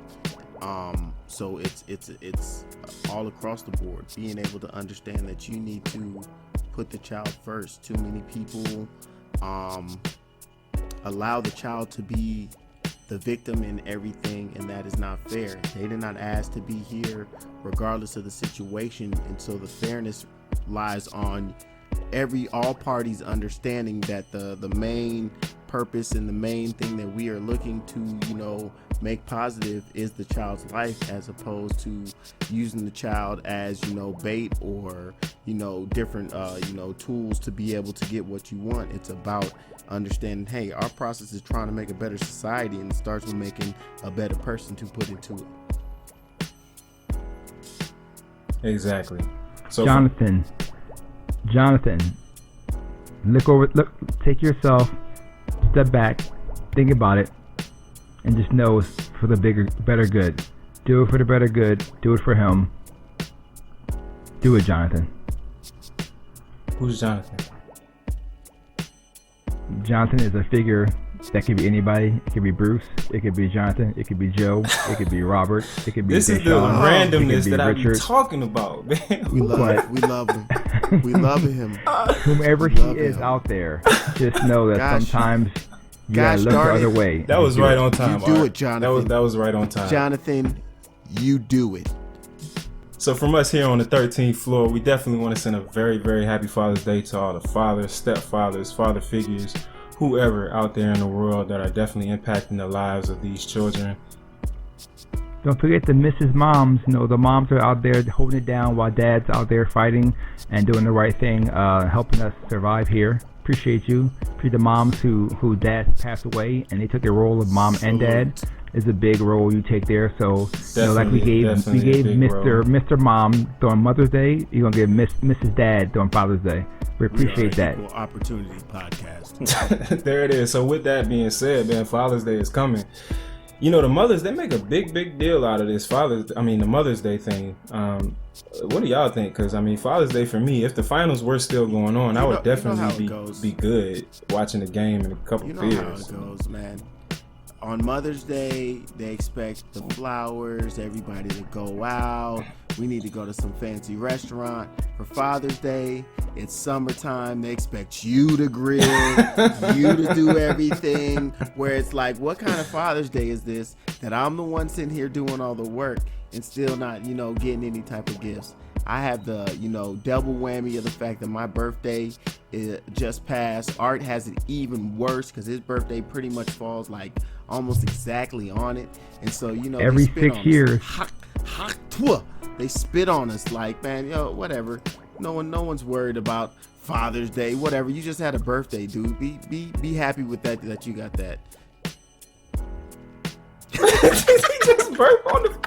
So it's all across the board, being able to understand that you need to put the child first. Too many people allow the child to be the victim in everything, and that is not fair. They did not ask to be here regardless of the situation, and so the fairness lies on all parties understanding that the main purpose and the main thing that we are looking to make positive is the child's life, as opposed to using the child as bait or different tools to be able to get what you want. It's about understanding, hey, our process is trying to make a better society, and it starts with making a better person to put into it. Exactly. So Jonathan, take yourself, step back, think about it, and just know it's for the better good. Do it for the better good. Do it for him. Do it, Jonathan. Who's Jonathan? Jonathan is a figure that could be anybody. It could be Bruce. It could be Jonathan. It could be Joe. It could be Robert. It could be This is the randomness that I'm talking about, man. We love him. We love him. Whomever he is out there, just know that sometimes you gotta look the other way. That was right on time. You do it, Jonathan. That was right on time. Jonathan, you do it. So from us here on the 13th floor, we definitely want to send a very, very happy Father's Day to all the fathers, stepfathers, father figures, whoever out there in the world that are definitely impacting the lives of these children. Don't forget the Mrs. Moms. The moms are out there holding it down while dad's out there fighting and doing the right thing, helping us survive here. Appreciate you. Appreciate the moms who dad passed away and they took the role of mom and dad. Is a big role you take there. So like we gave Mr. Mom during Mother's Day, you're gonna give Mrs. Dad during Father's Day. We appreciate that. Equal Opportunity Podcast. There it is. So with that being said, man, Father's Day is coming. The mothers, they make a big deal out of this the Mother's Day thing. What do y'all think? Because Father's Day for me, if the finals were still going on, I would definitely be good watching the game and a couple beers. How it goes, man. On Mother's Day, they expect the flowers, everybody to go out. We need to go to some fancy restaurant. For Father's Day, it's summertime. They expect you to grill, you to do everything. Where it's like, what kind of Father's Day is this that I'm the one sitting here doing all the work and still not, getting any type of gifts? I have the, double whammy of the fact that my birthday just passed. Art has it even worse because his birthday pretty much falls like almost exactly on it. And so, every 6 years. They spit on us like, man, whatever. No one's worried about Father's Day, whatever. You just had a birthday, dude. Be happy with that you got that. He just burped on the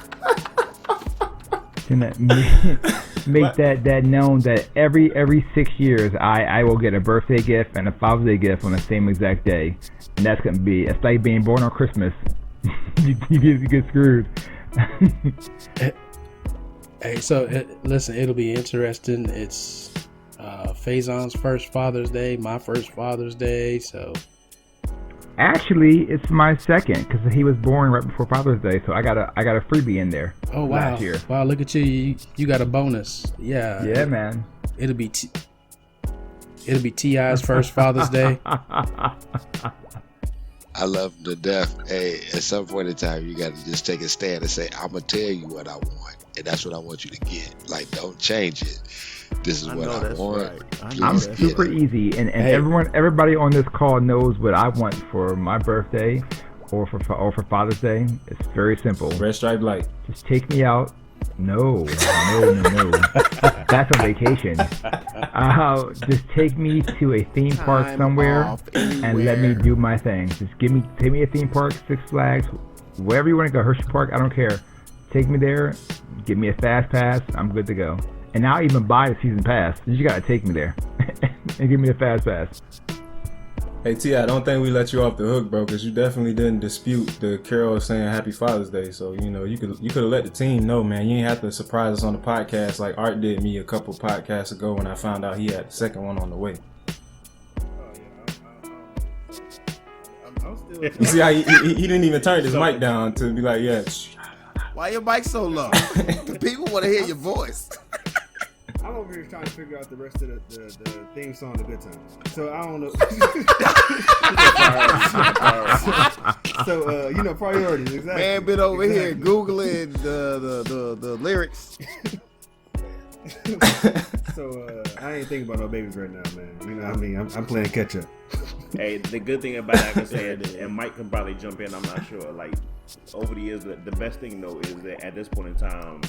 make that known that every 6 years I will get a birthday gift and a Father's Day gift on the same exact day, and that's gonna be, it's like being born on Christmas. you get screwed. Hey, so listen, it'll be interesting. It's Faison's first Father's Day, my first Father's Day, so. Actually, it's my second because he was born right before Father's Day, so I got a freebie in there. Oh wow! Last year. Wow, look at you! You got a bonus. Yeah. Yeah, man. It'll be T.I.'s first Father's Day. I love him to death. Hey, at some point in time, you got to just take a stand and say, "I'm gonna tell you what I want, and that's what I want you to get. Like, don't change it. This is what I want." I'm super easy, and everybody on this call knows what I want for my birthday, or for Father's Day. It's very simple. Red Stripe Light. Just take me out. No. That's a vacation. Just take me to a theme park somewhere and let me do my thing. Just take me a theme park, Six Flags, wherever you want to go, Hershey Park, I don't care. Take me there, give me a fast pass, I'm good to go. And I'll even buy a season pass. You just gotta take me there and give me a fast pass. Hey T, I don't think we let you off the hook, bro, because you definitely didn't dispute the Carol saying Happy Father's Day. So you could have let the team know, man. You ain't have to surprise us on the podcast like Art did me a couple podcasts ago when I found out he had the second one on the way. You see how he didn't even turn his mic down to be like, yeah. Why your mic so low? The people want to hear your voice. I'm over here trying to figure out the rest of the theme song, The Good Time. So I don't know. So priorities, exactly. Man been over here Googling the lyrics. So I ain't thinking about no babies right now, man. You know what I mean? I'm playing catch up. Hey, the good thing about it, like I said, and Mike can probably jump in, I'm not sure. Like, over the years, the best thing, though, is that at this point in time,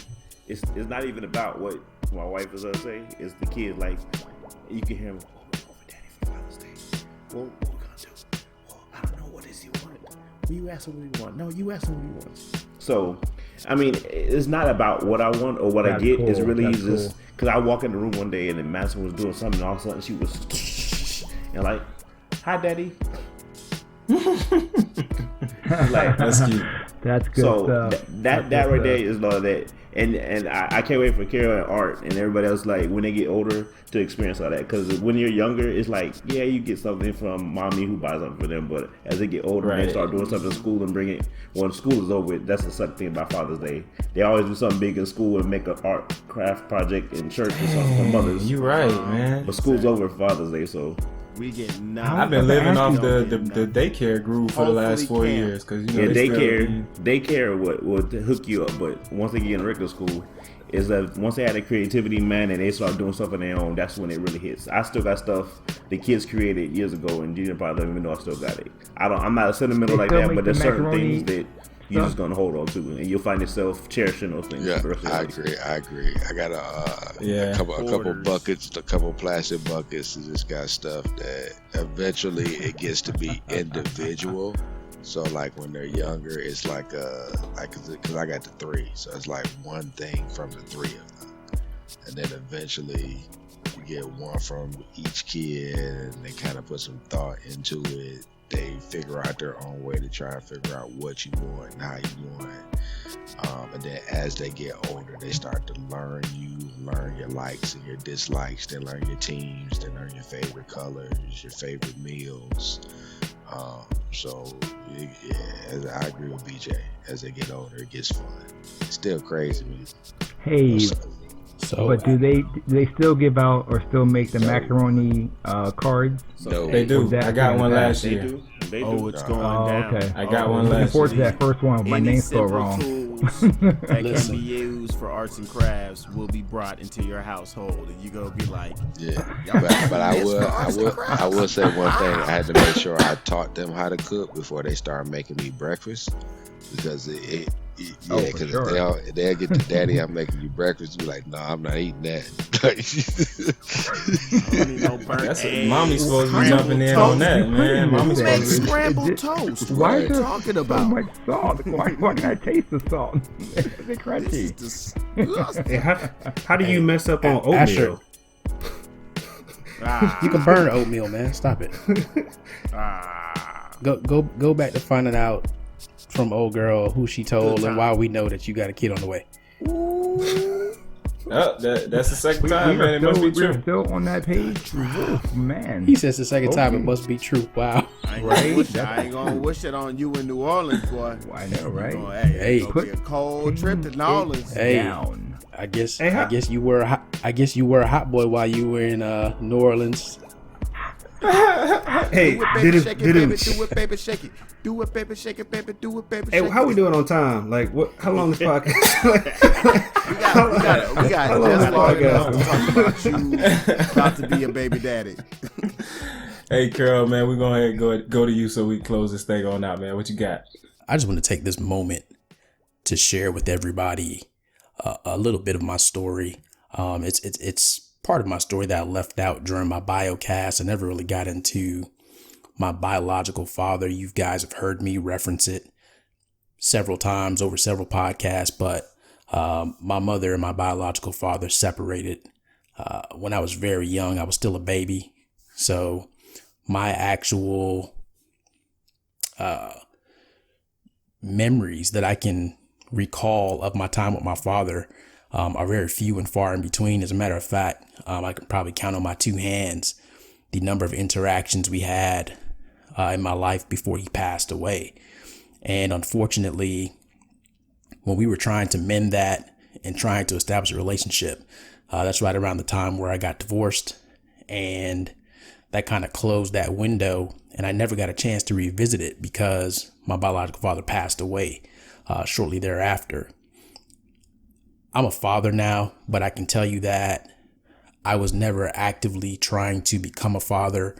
it's not even about what my wife is going to say. It's the kids. Like, you can hear him, over Daddy for Father's Day. Well, what we going to do? Well, I don't know. What does he want? Well, you ask him what he want. No, you ask him what he wants. So, I mean, it's not about what I want or what I get. Cool. It's really just because I walk in the room one day and then Madison was doing something and all of a sudden she was and like, "Hi, Daddy." Like, that's cute. That's good so stuff. That right there is love that. And I can't wait for Carol and Art and everybody else, like, when they get older to experience all that. Because when you're younger, it's like, yeah, you get something from mommy who buys something for them. But as they get older, they start doing something in school and bring it. When school is over, that's the second thing about Father's Day. They always do something big in school and make an art craft project in church or something for mothers. You're right, man. But school's over for Father's Day, so. We get I've been living off the daycare groove for the last 4 years because daycare would hook you up, but once they get in regular school, is that once they had the creativity, man, and they start doing stuff on their own, that's when it really hits. I still got stuff the kids created years ago, and Junior probably don't even know I still got it. I'm not sentimental like that, but there's certain things that you're just gonna hold on to, and you'll find yourself cherishing those things. Yeah, I agree. I got a couple buckets, a couple plastic buckets. And just got stuff that eventually it gets to be individual. So like when they're younger, it's like because I got the 3, so it's like one thing from the 3 of them, and then eventually you get one from each kid, and they kind of put some thought into it. They figure out their own way to try and figure out what you want and how you want it. And then as they get older, they start to learn your likes and your dislikes. They learn your teams. They learn your favorite colors, your favorite meals. I agree with BJ. As they get older, it gets fun. It's still crazy. Hey, but do they still give out or still make the macaroni cards? No, they do. I got one last year. They do. It's going down. Okay. I got one looking last forward to year. that first one with my name spelled wrong. Tools that can be used for arts and crafts will be brought into your household, and you gonna be like, yeah. But I will say one thing. I had to make sure I taught them how to cook before they started making me breakfast, because because they'll get to Daddy, I'm making you breakfast. You're like, no, I'm not eating that. Mommy's supposed to be jumping in on that, man. Mommy's supposed to be scrambled toast. Why What are is you there talking so about? much salt? Why can I taste the salt? It's crunchy. Hey, how do you mess up on oatmeal? You can burn oatmeal, man. Stop it. Go back to finding out from old girl who she told and why we know that you got a kid on the way. Oh, that's the second time, man. It must be true. We're still on that page? Man. He says the second time it must be true. Wow. I ain't gonna wish it on you in New Orleans, boy. I know, right? Hey, it's gonna be a cold trip to New Orleans. Hey, down. I guess you were a hot boy while you were in New Orleans. Hey, did it, Do it, baby, shake it. Do it, baby, shake it, baby. Do it, baby, shake Hey, it. how we doing on time? Like, what? How long this podcast? We got just long enough to talk about you about to be a baby daddy. Hey, Carol, man, we're going to go to you so we can close this thing on out, man. What you got? I just want to take this moment to share with everybody a little bit of my story. It's part of my story that I left out during my biocast. I never really got into my biological father. You guys have heard me reference it several times over several podcasts, but my mother and my biological father separated when I was very young. I was still a baby. So my actual memories that I can recall of my time with my father are very few and far in between. As a matter of fact, I can probably count on my two hands the number of interactions we had in my life before he passed away. And unfortunately, when we were trying to mend that and trying to establish a relationship, that's right around the time where I got divorced, and that kind of closed that window, and I never got a chance to revisit it because my biological father passed away shortly thereafter. I'm a father now, but I can tell you that I was never actively trying to become a father.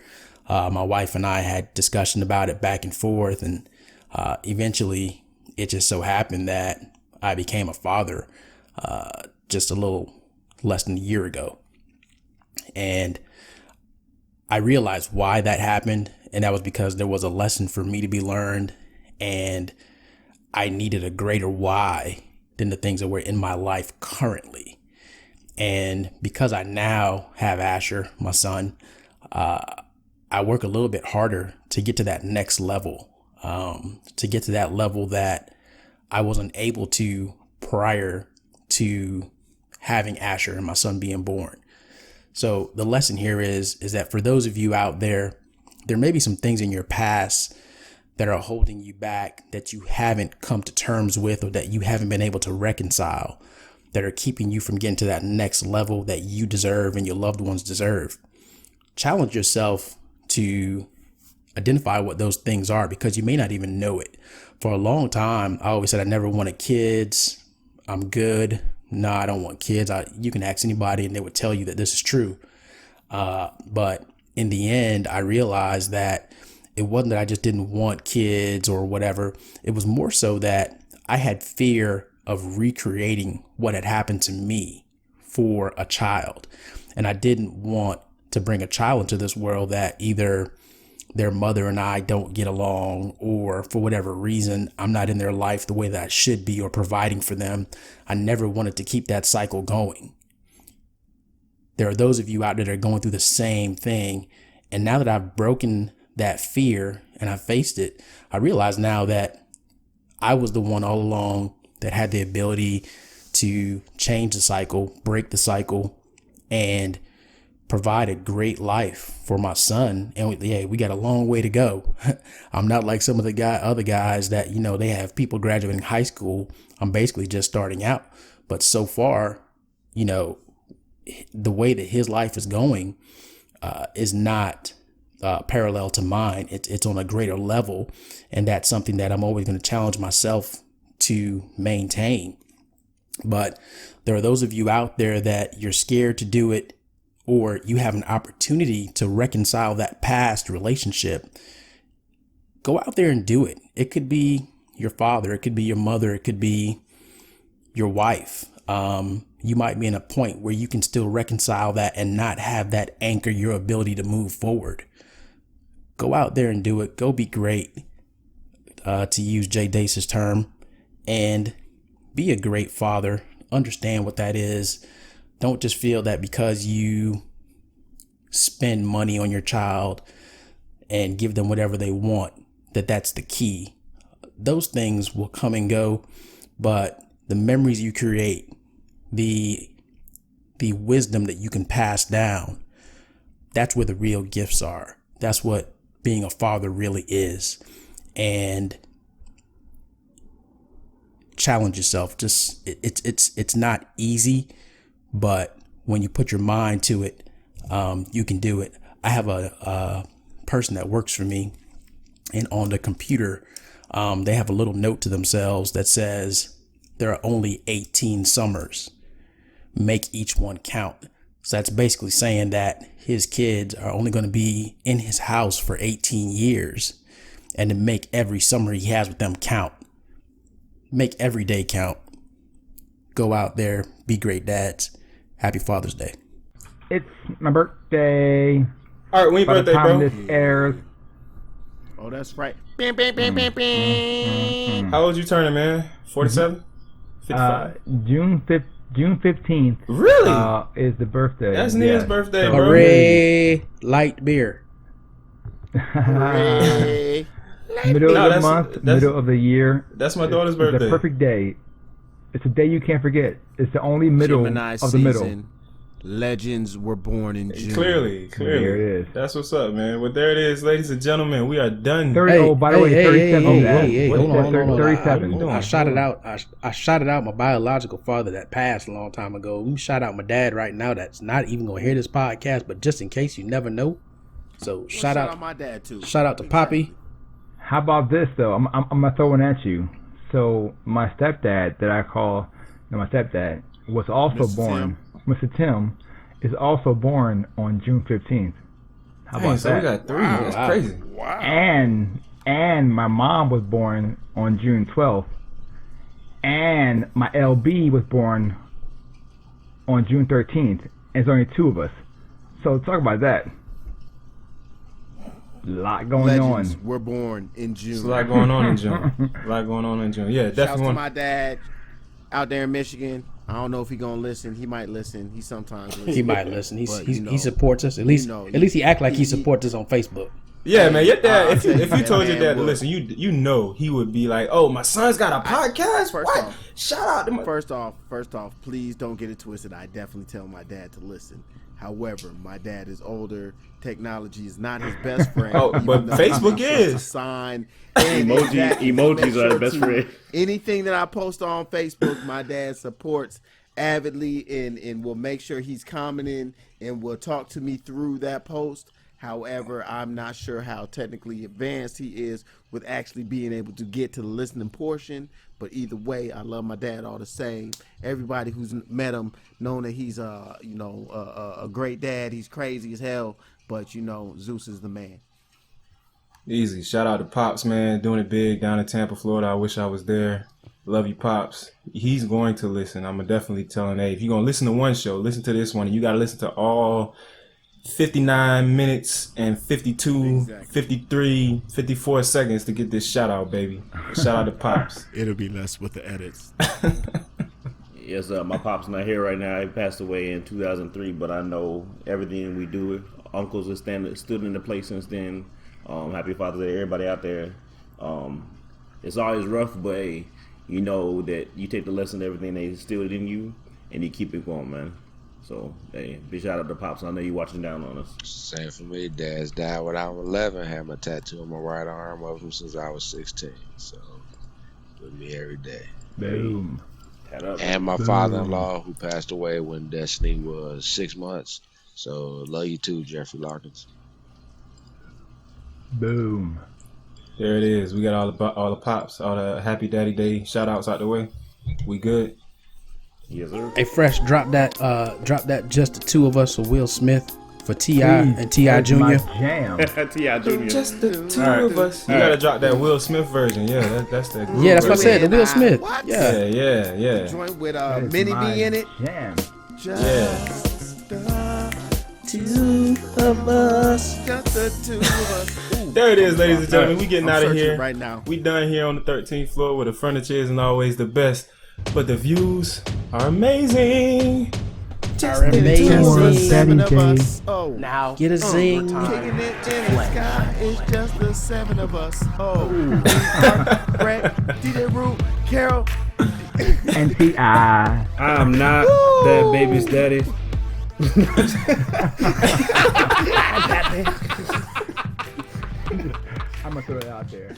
My wife and I had discussion about it back and forth, and eventually it just so happened that I became a father just a little less than a year ago. And I realized why that happened, and that was because there was a lesson for me to be learned, and I needed a greater why than the things that were in my life currently. And because I now have Asher, my son, I work a little bit harder to get to that next level, to get to that level that I wasn't able to prior to having Asher and my son being born. So the lesson here is that for those of you out there, there may be some things in your past that are holding you back, that you haven't come to terms with, or that you haven't been able to reconcile, that are keeping you from getting to that next level that you deserve and your loved ones deserve. Challenge yourself to identify what those things are, because you may not even know it. For a long time, I always said I never wanted kids. I'm good. No, I don't want kids. You can ask anybody and they would tell you that this is true. But in the end, I realized that it wasn't that I just didn't want kids or whatever. It was more so that I had fear of recreating what had happened to me for a child. And I didn't want to bring a child into this world that either their mother and I don't get along, or for whatever reason, I'm not in their life the way that I should be or providing for them. I never wanted to keep that cycle going. There are those of you out there that are going through the same thing. And now that I've broken that fear and I faced it, I realize now that I was the one all along that had the ability to change the cycle, break the cycle, and provide a great life for my son. And we got a long way to go. I'm not like some of the other guys that, they have people graduating high school. I'm basically just starting out. But so far, the way that his life is going is not parallel to mine. It's on a greater level. And that's something that I'm always going to challenge myself to maintain. But there are those of you out there that you're scared to do it, or you have an opportunity to reconcile that past relationship. Go out there and do it. It could be your father, it could be your mother, it could be your wife. You might be in a point where you can still reconcile that and not have that anchor your ability to move forward. Go out there and do it. Go be great, to use Jay Dace's term, and be a great father. Understand what that is. Don't just feel that because you spend money on your child and give them whatever they want, that that's the key. Those things will come and go, but the memories you create, the wisdom that you can pass down, that's where the real gifts are. That's what being a father really is. And challenge yourself. Just it's not easy, but when you put your mind to it, you can do it. I have a person that works for me, and on the computer, they have a little note to themselves that says there are only 18 summers. Make each one count. So that's basically saying that his kids are only going to be in his house for 18 years, and to make every summer he has with them count. Make every day count. Go out there, be great dads. Happy Father's Day. It's my birthday. All right, when your By the birthday, time bro? this airs, Oh, that's right. Bing, bing, bing, bing, bing. How old you turning, man? 47? 55? June 15th Really? is the birthday. That's Nia's birthday, bro. Hooray! Light beer. Hooray. Middle No, of the that's- month, that's- middle of the year. That's my daughter's It's birthday. a perfect day. It's a day you can't forget. It's the only middle Gemini of the middle. season. Legends were born in June. Clearly. There it is. That's what's up, man. Well, there it is, ladies and gentlemen. We are done. 30, oh, by the way, 37. Hold on. 37. doing? I shouted out my biological father that passed a long time ago. We shout out my dad right now that's not even gonna hear this podcast, but just in case, you never know. So shout out my dad too. shout out to Poppy. How about this though? I'm gonna throw one at you. So my stepdad that I call my stepdad was also Mr. born. Mr. Tim is also born on June 15th. How Dang, about so that? we got 3. That's crazy. And my mom was born on June 12th. And my LB was born on June 13th. And there's only 2 of us. So talk about that. A lot going Legends on. were born in June. There's a lot going on in June. Yeah, Shouts definitely to one. my dad out there in Michigan. I don't know if he gonna listen. He might listen. He sometimes listens. He might listen. But, He supports us. At least he act like he supports us on Facebook. Yeah, man. Your dad. I'll tell you, If you that told your man dad to would. listen, you know he would be like, "Oh, my son's got a podcast. First What? off- Shout out to my." First off, please don't get it twisted. I definitely tell my dad to listen. However, my dad is older. Technology is not his best friend. Oh, even but though Facebook he's supposed to is. sign Emojis are the best friend. Anything that I post on Facebook, my dad supports avidly and will make sure he's commenting and will talk to me through that post. However, I'm not sure how technically advanced he is with actually being able to get to the listening portion. But either way, I love my dad all the same. Everybody who's met him known that he's a great dad. He's crazy as hell, but Zeus is the man. Easy. Shout out to Pops, man. Doing it big down in Tampa, Florida. I wish I was there. Love you, Pops. He's going to listen. I'm definitely telling, hey, if you're going to listen to one show, listen to this one. You got to listen to all 59 minutes and 52, Exactly. 53, 54 seconds to get this shout out, baby. Shout out to Pops. It'll be less with the edits. Yes, my pop's not here right now. He passed away in 2003, but I know everything we do. Uncles have stood into place since then. Happy Father's Day, everybody out there. It's always rough, but hey, you know that you take the lesson, everything they instilled in you, and you keep it going, man. So, hey, big shout out to Pops. I know you watching down on us. Same for me. Dad's died when I was 11. Had my tattoo on my right arm of him since I was 16. So, with me every day. Boom. Hat up. And my father-in-law, who passed away when Destiny was 6 months. So, love you too, Jeffrey Larkins. Boom. There it is. We got all the Pops, all the Happy Daddy Day shout outs out the way. We good. Yes, sir. Hey, Fresh, drop that just the 2 of us or Will Smith for T.I. and T.I. That's my Jr. jam. T.I. Jr. Just the 2 All right. of us. You got to drop that Will Smith version. Yeah, that's the group Yeah, that's what I version. said. The Will Smith. What? Yeah. Yeah. Joint with That is Mini my B in it. Jam. Just the 2 of us. Ooh. There it is, ladies and gentlemen. We getting I'm out of searching here right now. We done here on the 13th floor where the furniture isn't always the best, but the views are amazing. Are amazing. Just the 7 of Daddy us. Oh. Now get a zing. Kicking it in the sky. It's just the 7 of us. Oh. Brett, DJ Root, Carol. And T.I. I'm not that baby's daddy. I'm going to throw it out there.